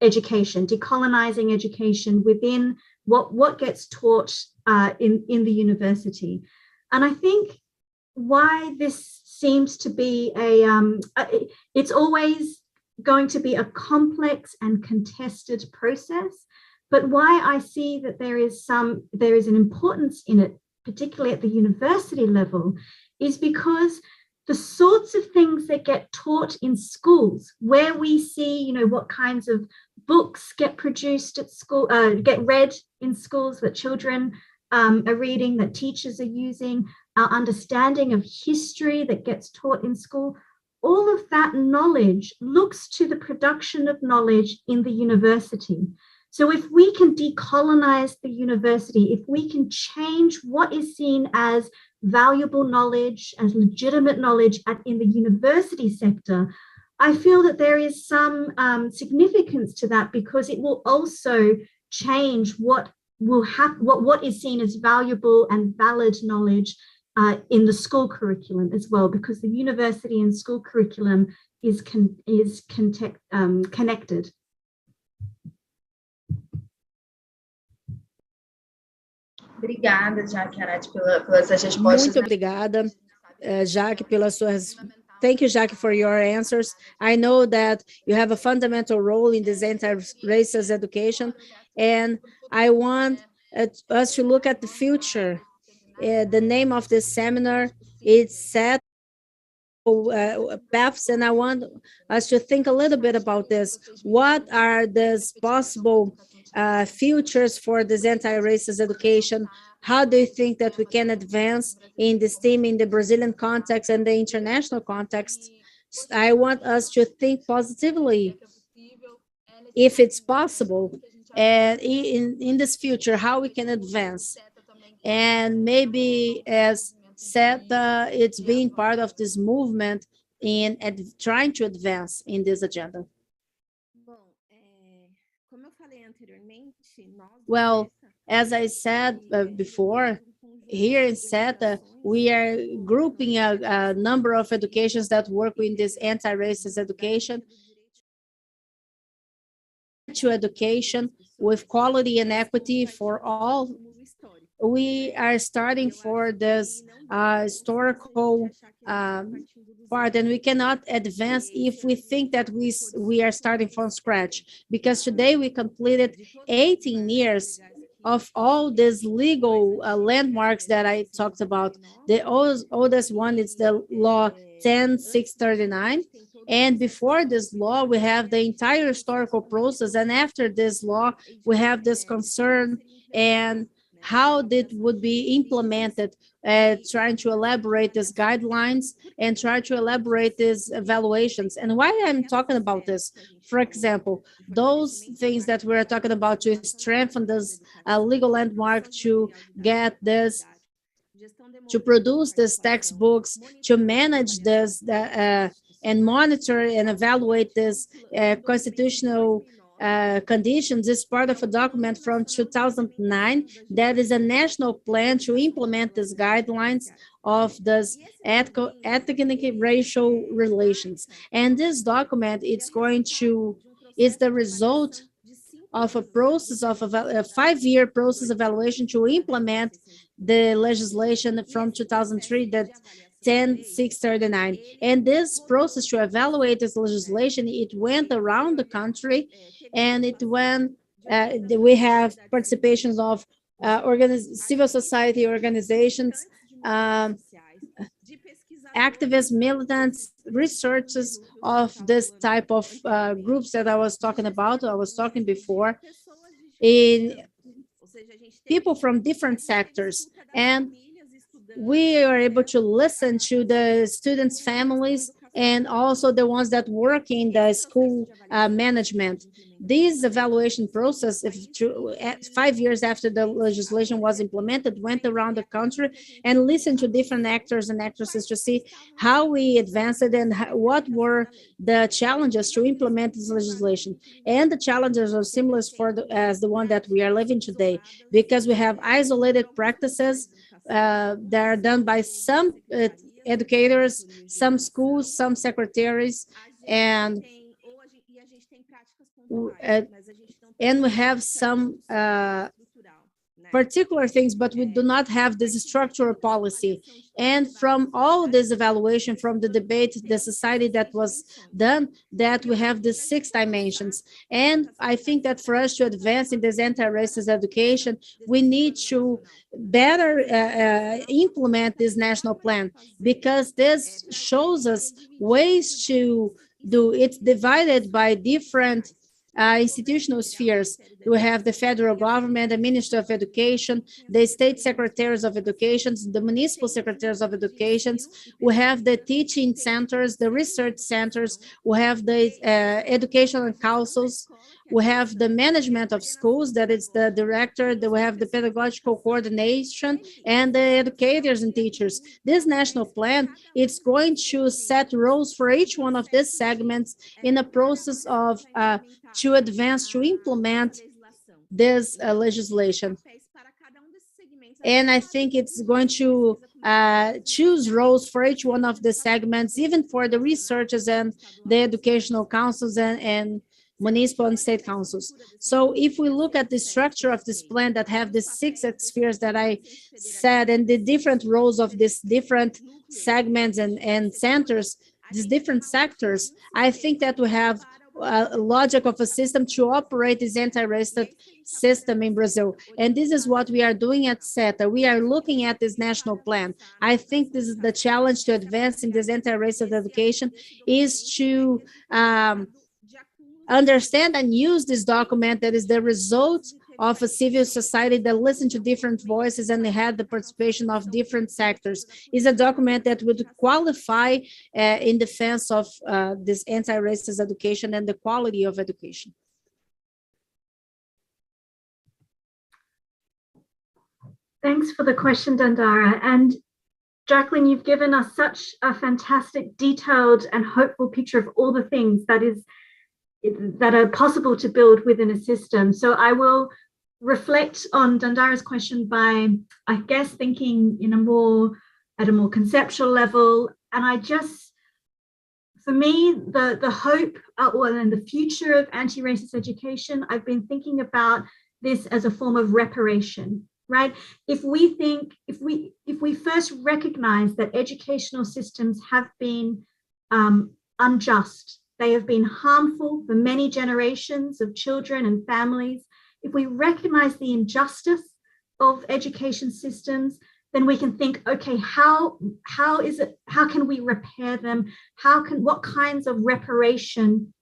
education, decolonizing education within what gets taught in the university. And I think why this seems to be it's always going to be a complex and contested process, but why I see that there is an importance in it, particularly at the university level, is because the sorts of things that get taught in schools, where we see, you know, what kinds of books get produced at school, get read in schools that children are reading, that teachers are using, our understanding of history that gets taught in school, all of that knowledge looks to the production of knowledge in the university. So if we can decolonize the university, if we can change what is seen as valuable knowledge, as legitimate knowledge in the university sector, I feel that there is some significance to that, because it will also change what is seen as valuable and valid knowledge in the school curriculum as well, because the university and school curriculum is connected. Obrigada, Jaque, Arathi, pelas respostas. Muito obrigada, Jaque, pelas suas. Thank you, Jaque, for your answers. I know that you have a fundamental role in this anti-racist education, and I want us to look at the future. The name of this seminar is SETA Paths, and I want us to think a little bit about this. What are these possible futures for this anti-racist education? How do you think that we can advance in this theme in the Brazilian context and the international context? I want us to think positively, if it's possible, and in this future, how we can advance. And maybe as SETA, it's being part of this movement in trying to advance in this agenda. Well, as I said before, here in SETA, we are grouping a number of educations that work in this anti-racist education to education with quality and equity for all. We are starting for this historical part, and we cannot advance if we think that we are starting from scratch, because today we completed 18 years of all these legal landmarks that I talked about. The oldest one is the law 10639. And before this law, we have the entire historical process. And after this law, we have this concern and how it would be implemented, trying to elaborate these guidelines and try to elaborate these evaluations. And why I'm talking about this, for example, those things that we're talking about to strengthen this legal landmark, to get this, to produce these textbooks, to manage this, and monitor and evaluate this constitutional conditions is part of a document from 2009 that is a national plan to implement these guidelines of those ethnic racial relations. And this document, it's the result of a process of a 5-year process evaluation to implement the legislation from 2003 that 10639. And this process to evaluate this legislation, it went around the country, and we have participations of civil society organizations, activists, militants, researchers of this type of groups that I was talking before, in people from different sectors. And we are able to listen to the students' families and also the ones that work in the school management. This evaluation process, 5 years after the legislation was implemented, went around the country and listened to different actors and actresses to see how we advanced it and what were the challenges to implement this legislation. And the challenges are similar as the one that we are living today, because we have isolated practices that are done by some educators, some schools, some secretaries, and we have some particular things, but we do not have this structural policy. And from all this evaluation, from the debate, the society that was done, that we have the 6 dimensions. And I think that for us to advance in this anti-racist education, we need to better implement this national plan, because this shows us ways to do it. It's divided by different institutional spheres. We have the federal government, the Ministry of Education, the state secretaries of education, the municipal secretaries of education. We have the teaching centers, the research centers. We have the educational councils. We have the management of schools, that is the director. We have the pedagogical coordination and the educators and teachers. This national plan, it's going to set roles for each one of these segments in a process of to advance, to implement this legislation. And I think it's going to choose roles for each one of the segments, even for the researchers and the educational councils and municipal and state councils. So if we look at the structure of this plan that have the 6 spheres that I said, and the different roles of these different segments and centers, these different sectors, I think that we have a logic of a system to operate this anti-racist system in Brazil. And this is what we are doing at SETA. We are looking at this national plan. I think this is the challenge to advance in this anti-racist education, is to understand and use this document that is the result of a civil society that listened to different voices and they had the participation of different sectors. Is a document that would qualify in defense of this anti-racist education and the quality of education. Thanks for the question, Dandara. And Jacqueline, you've given us such a fantastic, detailed and hopeful picture of all the things that are possible to build within a system. So I will reflect on Dandara's question by, I guess, thinking at a more conceptual level. And for me, the hope and the future of anti-racist education, I've been thinking about this as a form of reparation, right? If we first recognize that educational systems have been unjust, they have been harmful for many generations of children and families. If we recognize the injustice of education systems, then we can think, okay, how can we repair them? What kinds of reparation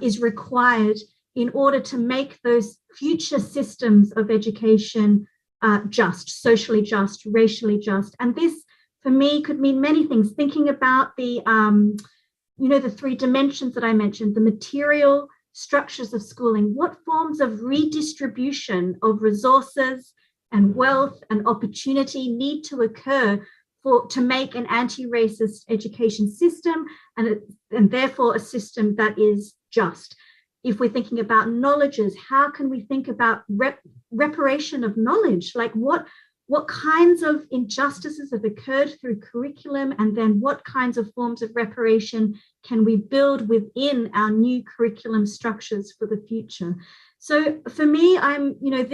is required in order to make those future systems of education just, socially just, racially just? And this, for me, could mean many things. Thinking about the 3 dimensions that I mentioned, the material structures of schooling, what forms of redistribution of resources and wealth and opportunity need to occur to make an anti-racist education system and therefore a system that is just. If we're thinking about knowledges, how can we think about reparation of knowledge? Like what what kinds of injustices have occurred through curriculum, and then what kinds of forms of reparation can we build within our new curriculum structures for the future. So for me,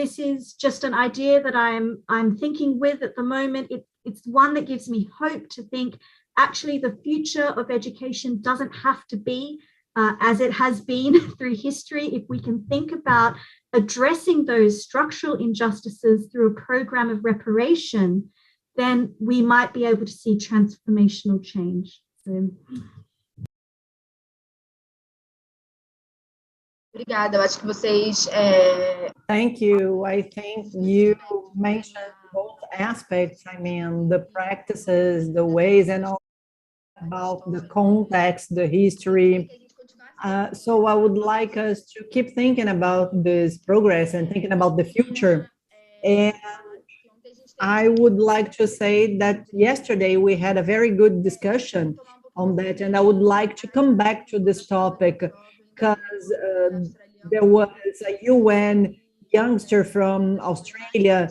this is just an idea that I'm thinking with at the moment. It's one that gives me hope to think actually the future of education doesn't have to be as it has been through history. If we can think about addressing those structural injustices through a program of reparation, then we might be able to see transformational change. So. Obrigada, eu acho que vocês... Thank you. I think you mentioned both aspects. I mean, the practices, the ways, and all about the context, the history. So I would like us to keep thinking about this progress and thinking about the future. And I would like to say that yesterday we had a very good discussion on that, and I would like to come back to this topic because there was a UN youngster from Australia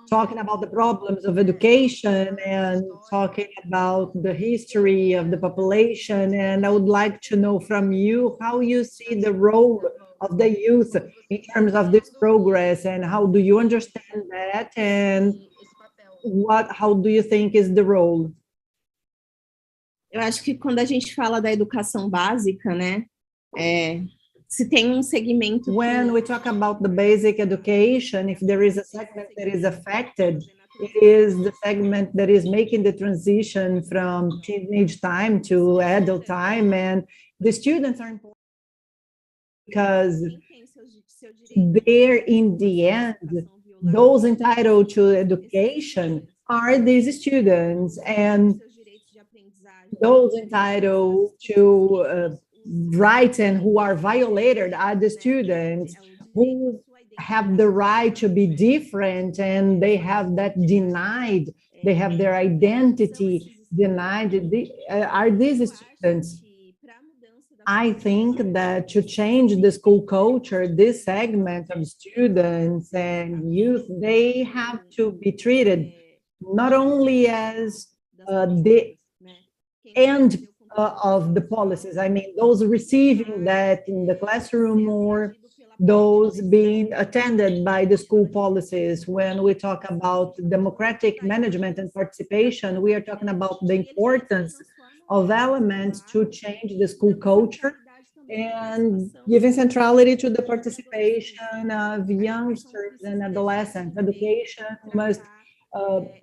talking about the problems of education and talking about the history of the population. And I would like to know from you how you see the role of the youth in terms of this progress, and how do you understand that, and how do you think is the role? Eu acho que quando a gente fala da educação básica, né, se tem segmento. When we talk about the basic education, if there is a segment that is affected, it is the segment that is making the transition from teenage time to adult time, and the students are important because they're, in the end, those entitled to education are these students, and those entitled to rights and who are violated are the students who have the right to be different, and they have that denied, they have their identity denied, are these students. I think that to change the school culture, this segment of students and youth, they have to be treated not only as the end of the policies. I mean, those receiving that in the classroom or those being attended by the school policies. When we talk about democratic management and participation, we are talking about the importance of elements to change the school culture and giving centrality to the participation of youngsters and adolescents. Education must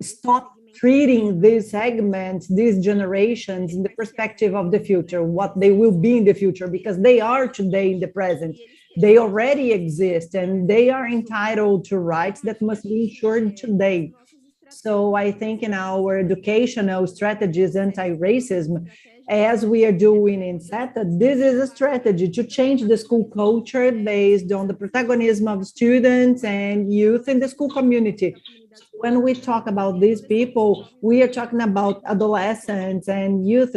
stop treating these segments, these generations, in the perspective of the future, what they will be in the future, because they are today in the present. They already exist, and they are entitled to rights that must be ensured today. So I think in our educational strategies, anti-racism, as we are doing in SETA, this is a strategy to change the school culture based on the protagonism of students and youth in the school community. When we talk about these people, we are talking about adolescents and youth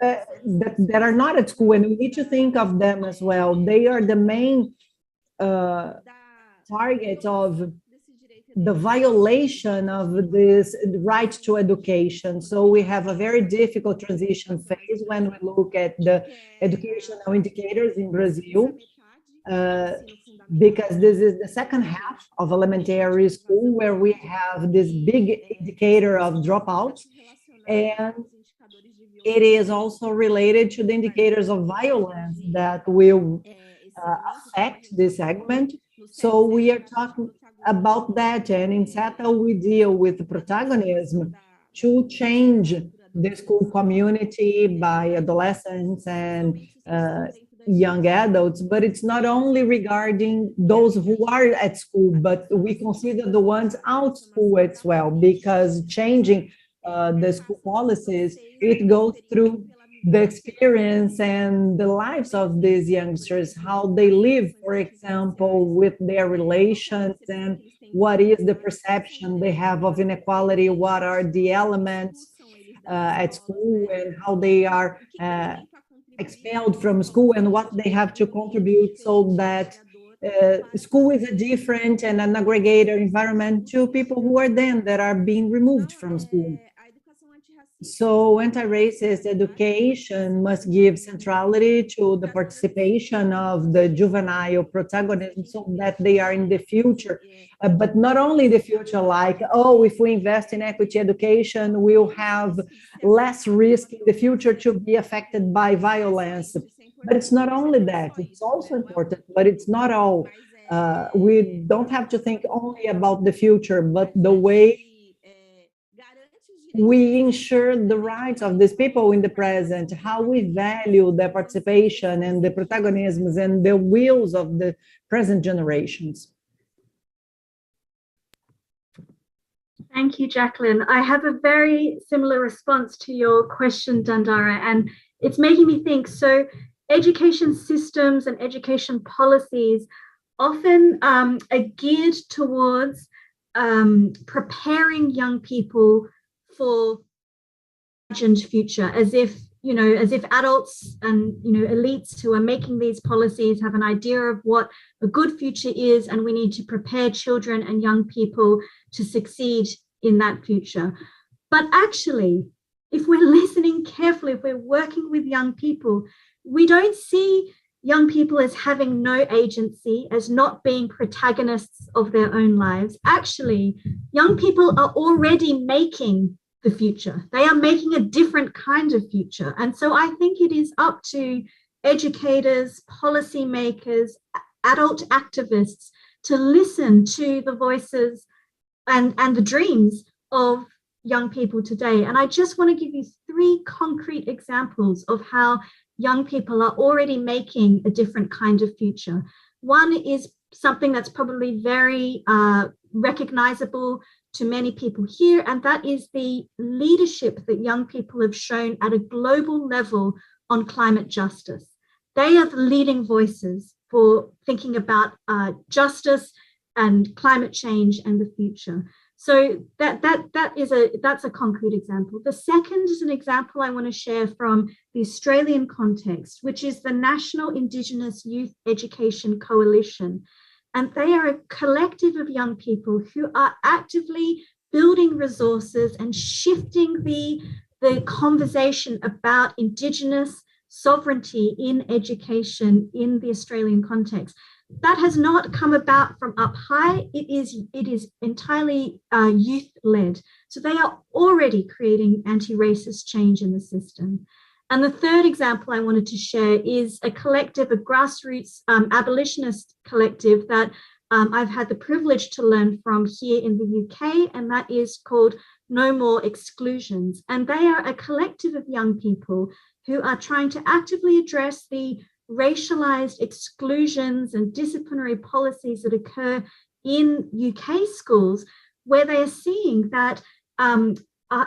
that are not at school, and we need to think of them as well. They are the main target of the violation of this right to education. So we have a very difficult transition phase when we look at the educational indicators in Brazil, because this is the second half of elementary school where we have this big indicator of dropouts, and it is also related to the indicators of violence that will affect this segment. So we are talking about that, and in SETA we deal with protagonism to change the school community by adolescents and young adults, but it's not only regarding those who are at school, but we consider the ones out of school as well, because changing the school policies, it goes through the experience and the lives of these youngsters, how they live, for example, with their relations, and what is the perception they have of inequality, what are the elements at school, and how they are expelled from school, and what they have to contribute so that school is a different and an aggregator environment to people who are then that are being removed from school. So anti-racist education must give centrality to the participation of the juvenile protagonists so that they are in the future, but not only the future, like, oh, if we invest in equity education, we'll have less risk in the future to be affected by violence. But it's not only that, it's also important, but it's not all. We don't have to think only about the future, but the way we ensure the rights of these people in the present, how we value their participation and the protagonisms and the wills of the present generations. Thank you, Jacqueline. I have a very similar response to your question, Dandara, and it's making me think. So education systems and education policies often are geared towards preparing young people for imagined future, as if adults and elites who are making these policies have an idea of what a good future is, and we need to prepare children and young people to succeed in that future. But actually, if we're listening carefully, if we're working with young people, we don't see young people as having no agency, as not being protagonists of their own lives. Actually, young people are already making the future. They are making a different kind of future. And so I think it is up to educators, policymakers, adult activists to listen to the voices and the dreams of young people today. And I just want to give you 3 concrete examples of how young people are already making a different kind of future. One is something that's probably very recognizable to many people here, and that is the leadership that young people have shown at a global level on climate justice. They are the leading voices for thinking about justice and climate change and the future. So that's a concrete example. The second is an example I want to share from the Australian context, which is the National Indigenous Youth Education Coalition. And they are a collective of young people who are actively building resources and shifting the conversation about Indigenous sovereignty in education in the Australian context. That has not come about from up high. It is entirely youth-led. So they are already creating anti-racist change in the system. And the third example I wanted to share is a collective, a grassroots abolitionist collective that I've had the privilege to learn from here in the UK, and that is called More Exclusions. And they are a collective of young people who are trying to actively address the racialized exclusions and disciplinary policies that occur in UK schools, where they are seeing that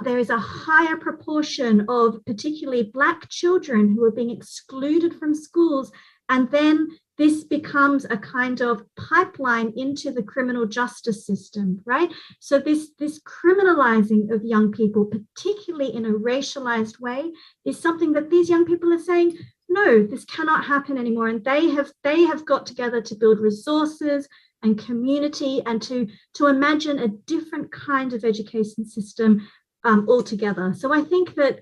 there is a higher proportion of particularly Black children who are being excluded from schools, and then this becomes a kind of pipeline into the criminal justice system, right? So this criminalizing of young people, particularly in a racialized way, is something that these young people are saying, no, this cannot happen anymore. And they have got together to build resources and community and to imagine a different kind of education system altogether. So I think that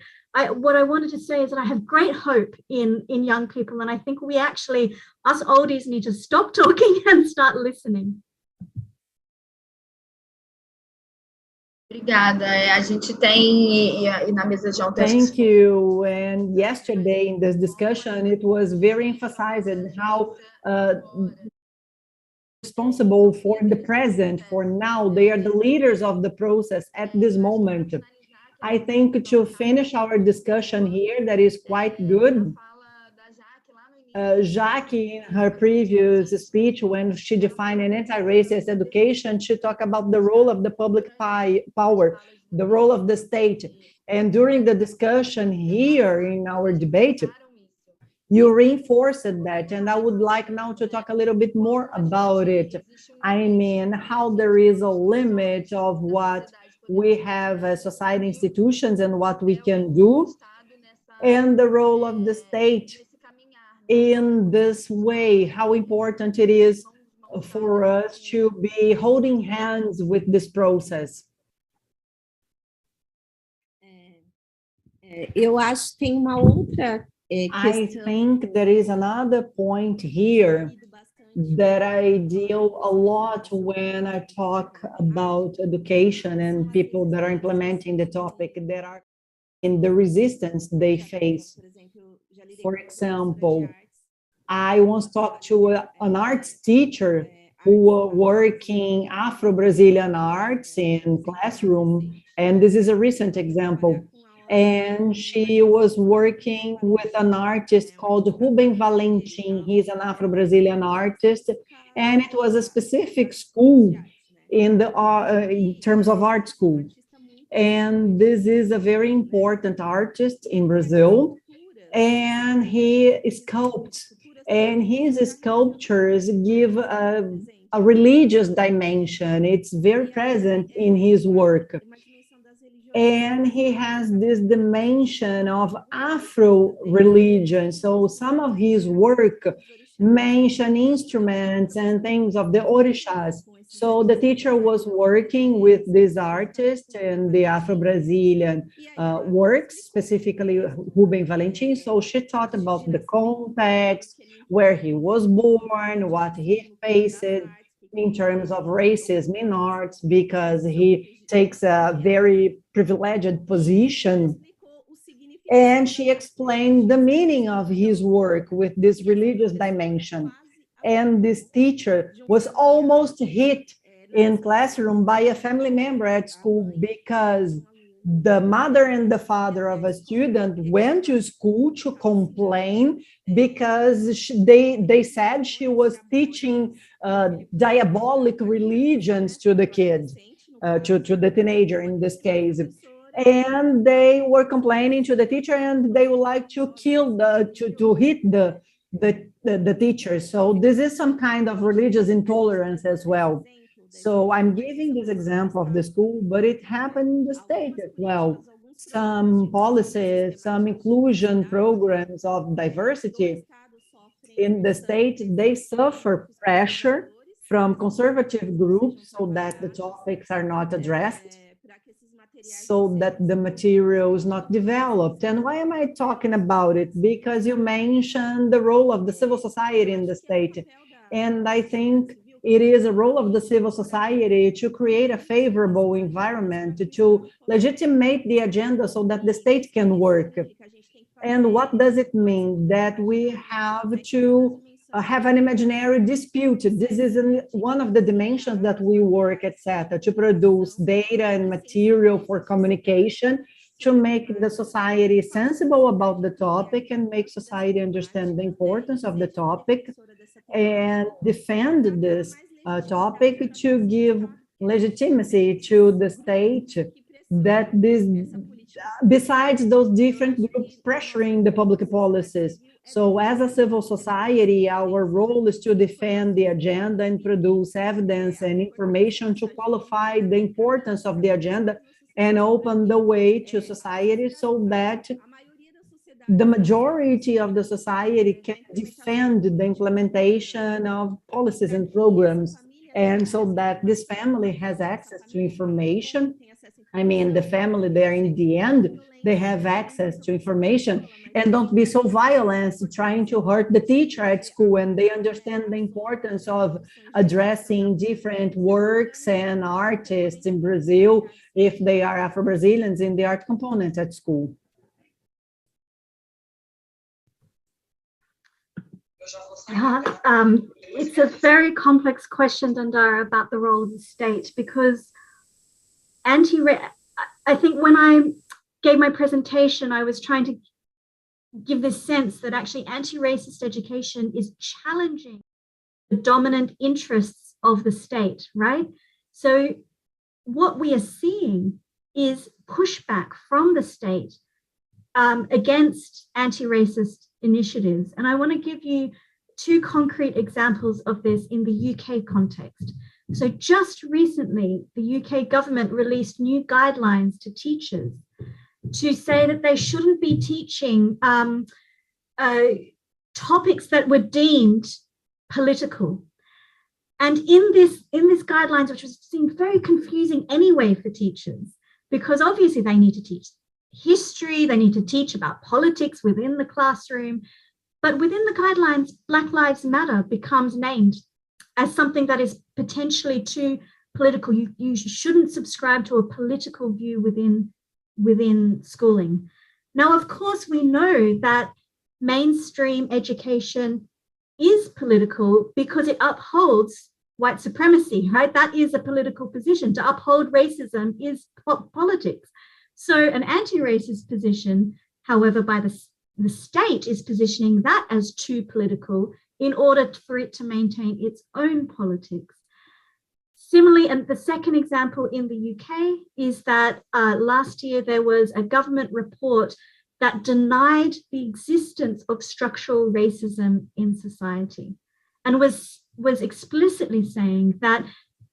what I wanted to say is that I have great hope in young people, and I think we actually, us oldies, need to stop talking and start listening. Obrigada. A gente tem na mesa de ontem. Thank you. And yesterday in this discussion, it was very emphasized how responsible for the present, for now. They are the leaders of the process at this moment. I think to finish our discussion here, that is quite good. Jackie, in her previous speech, when she defined an anti-racist education, she talked about the role of the public power, the role of the state. And during the discussion here in our debate, you reinforced that, and I would like now to talk a little bit more about it. I mean, how there is a limit of what we have as society institutions and what we can do, and the role of the state in this way, how important it is for us to be holding hands with this process. Eu acho que tem uma outra I think there is another point here that I deal a lot when I talk about education and people that are implementing the topic, that are in the resistance they face. For example, I once talked to an arts teacher who were working Afro-Brazilian arts in classroom, and this is a recent example. And she was working with an artist called Rubem Valentim. He's an Afro-Brazilian artist, and it was a specific school in terms of art school. And this is a very important artist in Brazil, and he sculpts, and his sculptures give a religious dimension. It's very present in his work. And he has this dimension of Afro religion. So some of his work mention instruments and things of the Orishas. So the teacher was working with this artist and the Afro-Brazilian works, specifically Rubem Valentim. So she taught about the context, where he was born, what he faced in terms of racism in arts, because he takes a very privileged position. And she explained the meaning of his work with this religious dimension. And this teacher was almost hit in classroom by a family member at school, because the mother and the father of a student went to school to complain because they said she was teaching diabolic religions to the kid, to the teenager in this case. And they were complaining to the teacher, and they would like to kill to hit the teacher. So this is some kind of religious intolerance as well. So I'm giving this example of the school, but it happened in the state as well. Some policies, some inclusion programs of diversity in the state, they suffer pressure from conservative groups so that the topics are not addressed, so that the material is not developed. And why am I talking about it? Because you mentioned the role of the civil society in the state. And I think it is a role of the civil society to create a favorable environment, to legitimate the agenda so that the state can work. And what does it mean? That we have to have an imaginary dispute. This is one of the dimensions that we work at SETA, to produce data and material for communication, to make the society sensible about the topic and make society understand the importance of the topic and defend this topic, to give legitimacy to the state, that this, besides those different groups pressuring the public policies. So as a civil society, our role is to defend the agenda and produce evidence and information to qualify the importance of the agenda and open the way to society so that the majority of the society can defend the implementation of policies and programs, and so that this family has access to information. I mean, the family there, in the end, they have access to information, and don't be so violent trying to hurt the teacher at school, and they understand the importance of addressing different works and artists in Brazil if they are Afro-Brazilians in the art component at school. It's a very complex question, Dandara, about the role of the state, because I think when I gave my presentation, I was trying to give this sense that actually anti-racist education is challenging the dominant interests of the state, right? So what we are seeing is pushback from the state against anti-racist initiatives. And I want to give you two concrete examples of this in the UK context. So just recently, the UK government released new guidelines to teachers to say that they shouldn't be teaching topics that were deemed political. And in this guidelines, which was seemed very confusing anyway for teachers, because obviously they need to teach history, they need to teach about politics within the classroom, but within the guidelines, Black Lives Matter becomes named as something that is potentially too political. You shouldn't subscribe to a political view within schooling. Now, of course, we know that mainstream education is political because it upholds white supremacy, right? That is a political position. To uphold racism is politics. So an anti-racist position, however, by the state is positioning that as too political in order for it to maintain its own politics. Similarly, and the second example in the UK is that last year there was a government report that denied the existence of structural racism in society and was explicitly saying that,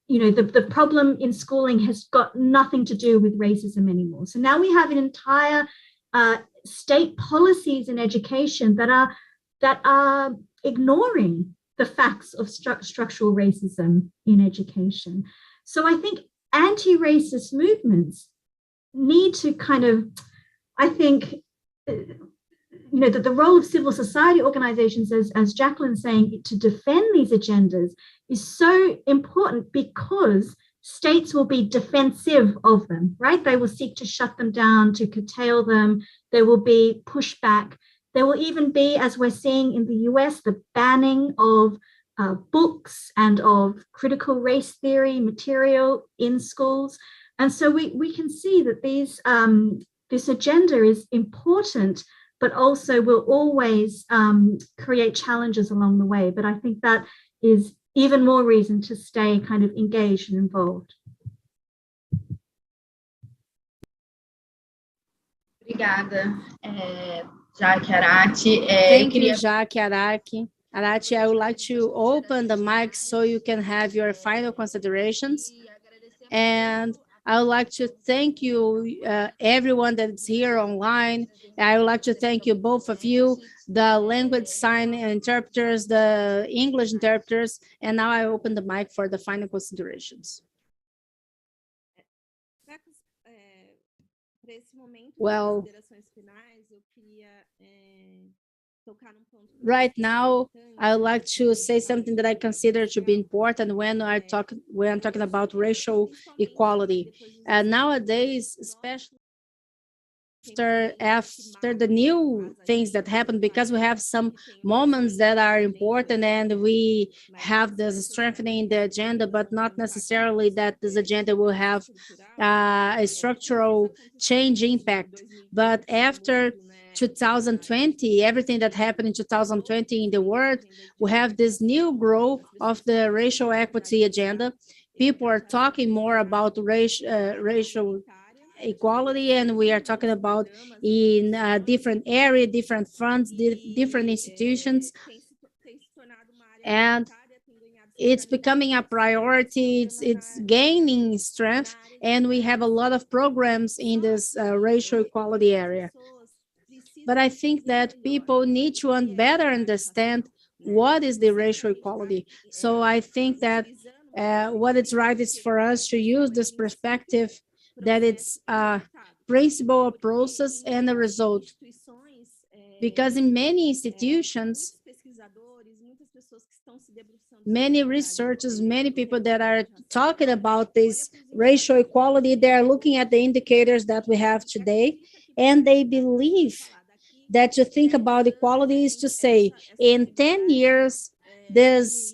you know, the problem in schooling has got nothing to do with racism anymore. So now we have an entire state policies in education that are ignoring the facts of structural racism in education. So I think anti-racist movements need to kind of, I think, you know, that the role of civil society organizations, as Jacqueline's saying, to defend these agendas is so important because states will be defensive of them, right? They will seek to shut them down, to curtail them. There will be pushback. There will even be, as we're seeing in the US, the banning of books and of critical race theory material in schools. And so we can see that this agenda is important, but also will always create challenges along the way. But I think that is even more reason to stay kind of engaged and involved. Obrigada, Jaque, Arathi. Thank you, Jaque, Arathi. Arathi, I would like to open the mic so you can have your final considerations. And I would like to thank you, everyone that's here online. I would like to thank you, both of you, the language sign interpreters, the English interpreters, and now I open the mic for the final considerations. Well, right now, I would like to say something that I consider to be important when I'm talking about racial equality. And nowadays, especially after the new things that happen, because we have some moments that are important and we have this strengthening the agenda, but not necessarily that this agenda will have a structural change impact. But after 2020, everything that happened in 2020 in the world, we have this new growth of the racial equity agenda. People are talking more about racial equality, and we are talking about in different areas, different funds, different institutions, and it's becoming a priority. It's gaining strength, and we have a lot of programs in this racial equality area. But I think that people need to better understand what is the racial equality. So I think that what is right is for us to use this perspective that it's a principle, a process, and a result. Because in many institutions, many researchers, many people that are talking about this racial equality, they are looking at the indicators that we have today, and they believe that to think about equality is to say, in 10 years, this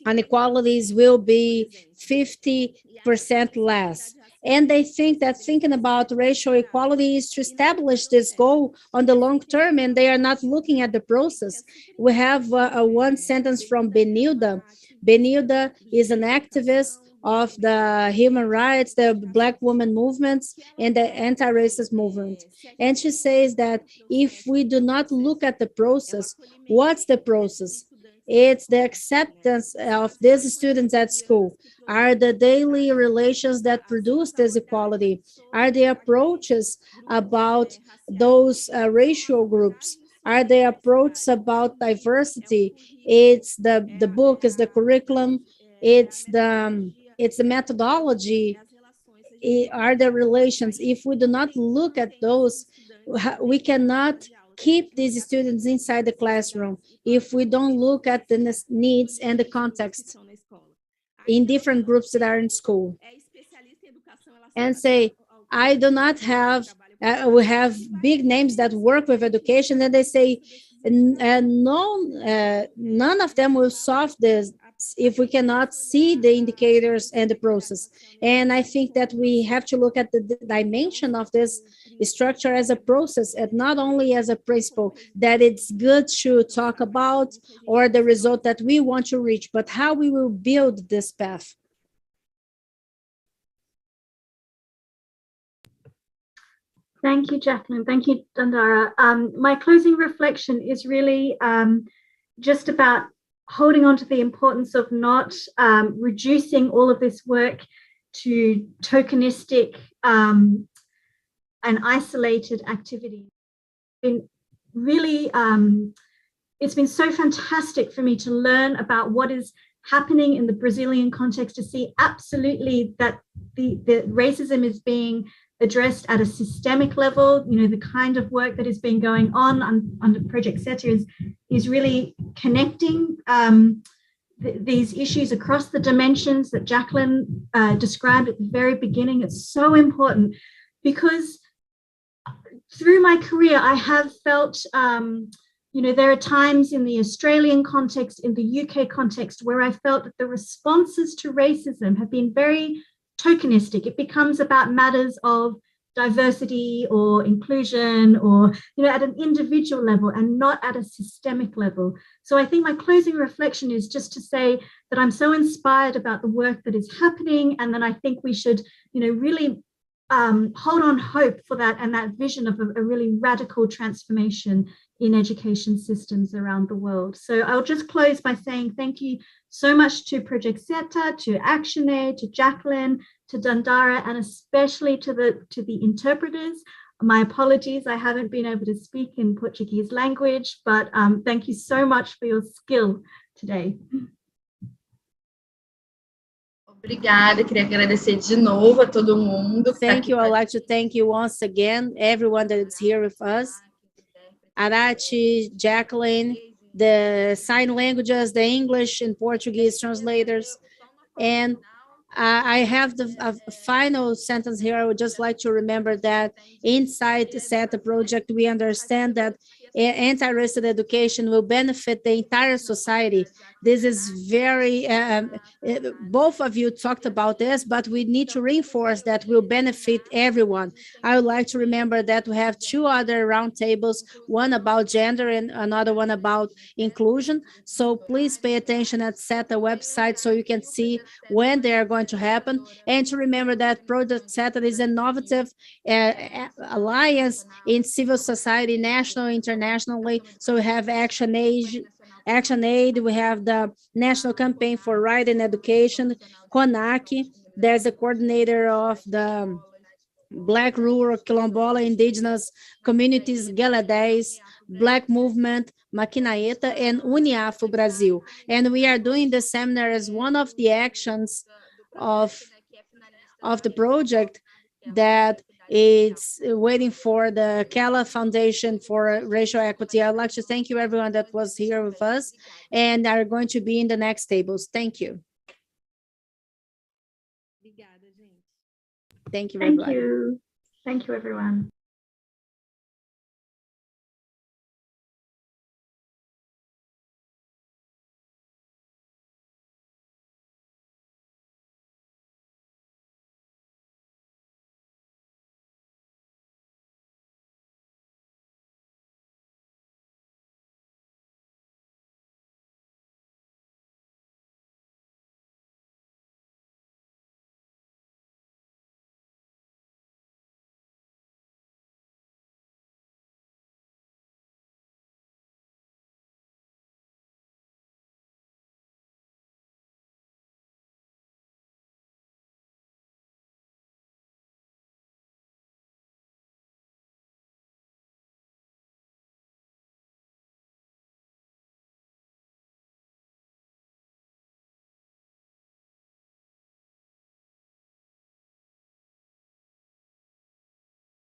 inequalities will be 50% less. And they think that thinking about racial equality is to establish this goal on the long term, and they are not looking at the process. We have one sentence from Benilda. Benilda is an activist of the human rights, the Black women movements, and the anti-racist movement. And she says that if we do not look at the process, what's the process? It's the acceptance of these students at school. Are the daily relations that produce this equality? Are the approaches about those racial groups? are the approaches about diversity. It's the book, is the curriculum, it's the methodology, are the relations. If we do not look at those, we cannot keep these students inside the classroom if we don't look at the needs and the context in different groups that are in school. And say, I do not have, we have big names that work with education, and they say, none of them will solve this if we cannot see the indicators and the process. And I think that we have to look at the dimension of this structure as a process, and not only as a principle that it's good to talk about or the result that we want to reach, but how we will build this path. Thank you, Jacqueline. Thank you, Dandara. My closing reflection is really just about holding on to the importance of not reducing all of this work to tokenistic and isolated activities. It's been so fantastic for me to learn about what is happening in the Brazilian context, to see absolutely that the racism is being addressed at a systemic level. You know, the kind of work that has been going on under Project SETA is really connecting these issues across the dimensions that Jacqueline described at the very beginning. It's so important because through my career, I have felt, you know, there are times in the Australian context, in the UK context, where I felt that the responses to racism have been very tokenistic. It becomes about matters of diversity or inclusion, or, you know, at an individual level and not at a systemic level. So I think my closing reflection is just to say that I'm so inspired about the work that is happening, and then I think we should, you know, really hold on hope for that and that vision of a really radical transformation in education systems around the world. So I'll just close by saying thank you so much to Project SETA, to ActionAid, to Jacqueline, to Dandara, and especially to the interpreters. My apologies, I haven't been able to speak in Portuguese language, but thank you so much for your skill today. Obrigada, queria agradecer de novo a todo mundo. Thank you. I'd like to thank you once again, everyone that is here with us. Arathi, Jacqueline, the sign languages, the English and Portuguese translators. And I have a final sentence here. I would just like to remember that inside the SETA project, we understand that anti-racist education will benefit the entire society. This is very, both of you talked about this, but we need to reinforce that will benefit everyone. I would like to remember that we have two other roundtables, one about gender and another one about inclusion. So please pay attention at SETA website so you can see when they are going to happen. And to remember that Project SETA is an innovative alliance in civil society, national, internationally. So we have ActionAid, we have the National Campaign for Right in Education, CONAQ. There's a coordinator of the Black Rural Quilombola Indigenous Communities, Geledés, Black Movement, Makira E'ta, and Uneafro Brazil. And we are doing the seminar as one of the actions of the project that it's waiting for the Kellogg Foundation for Racial Equity. I'd like to thank you, everyone that was here with us and are going to be in the next tables. Thank you. Thank you, everyone. Thank you, everyone.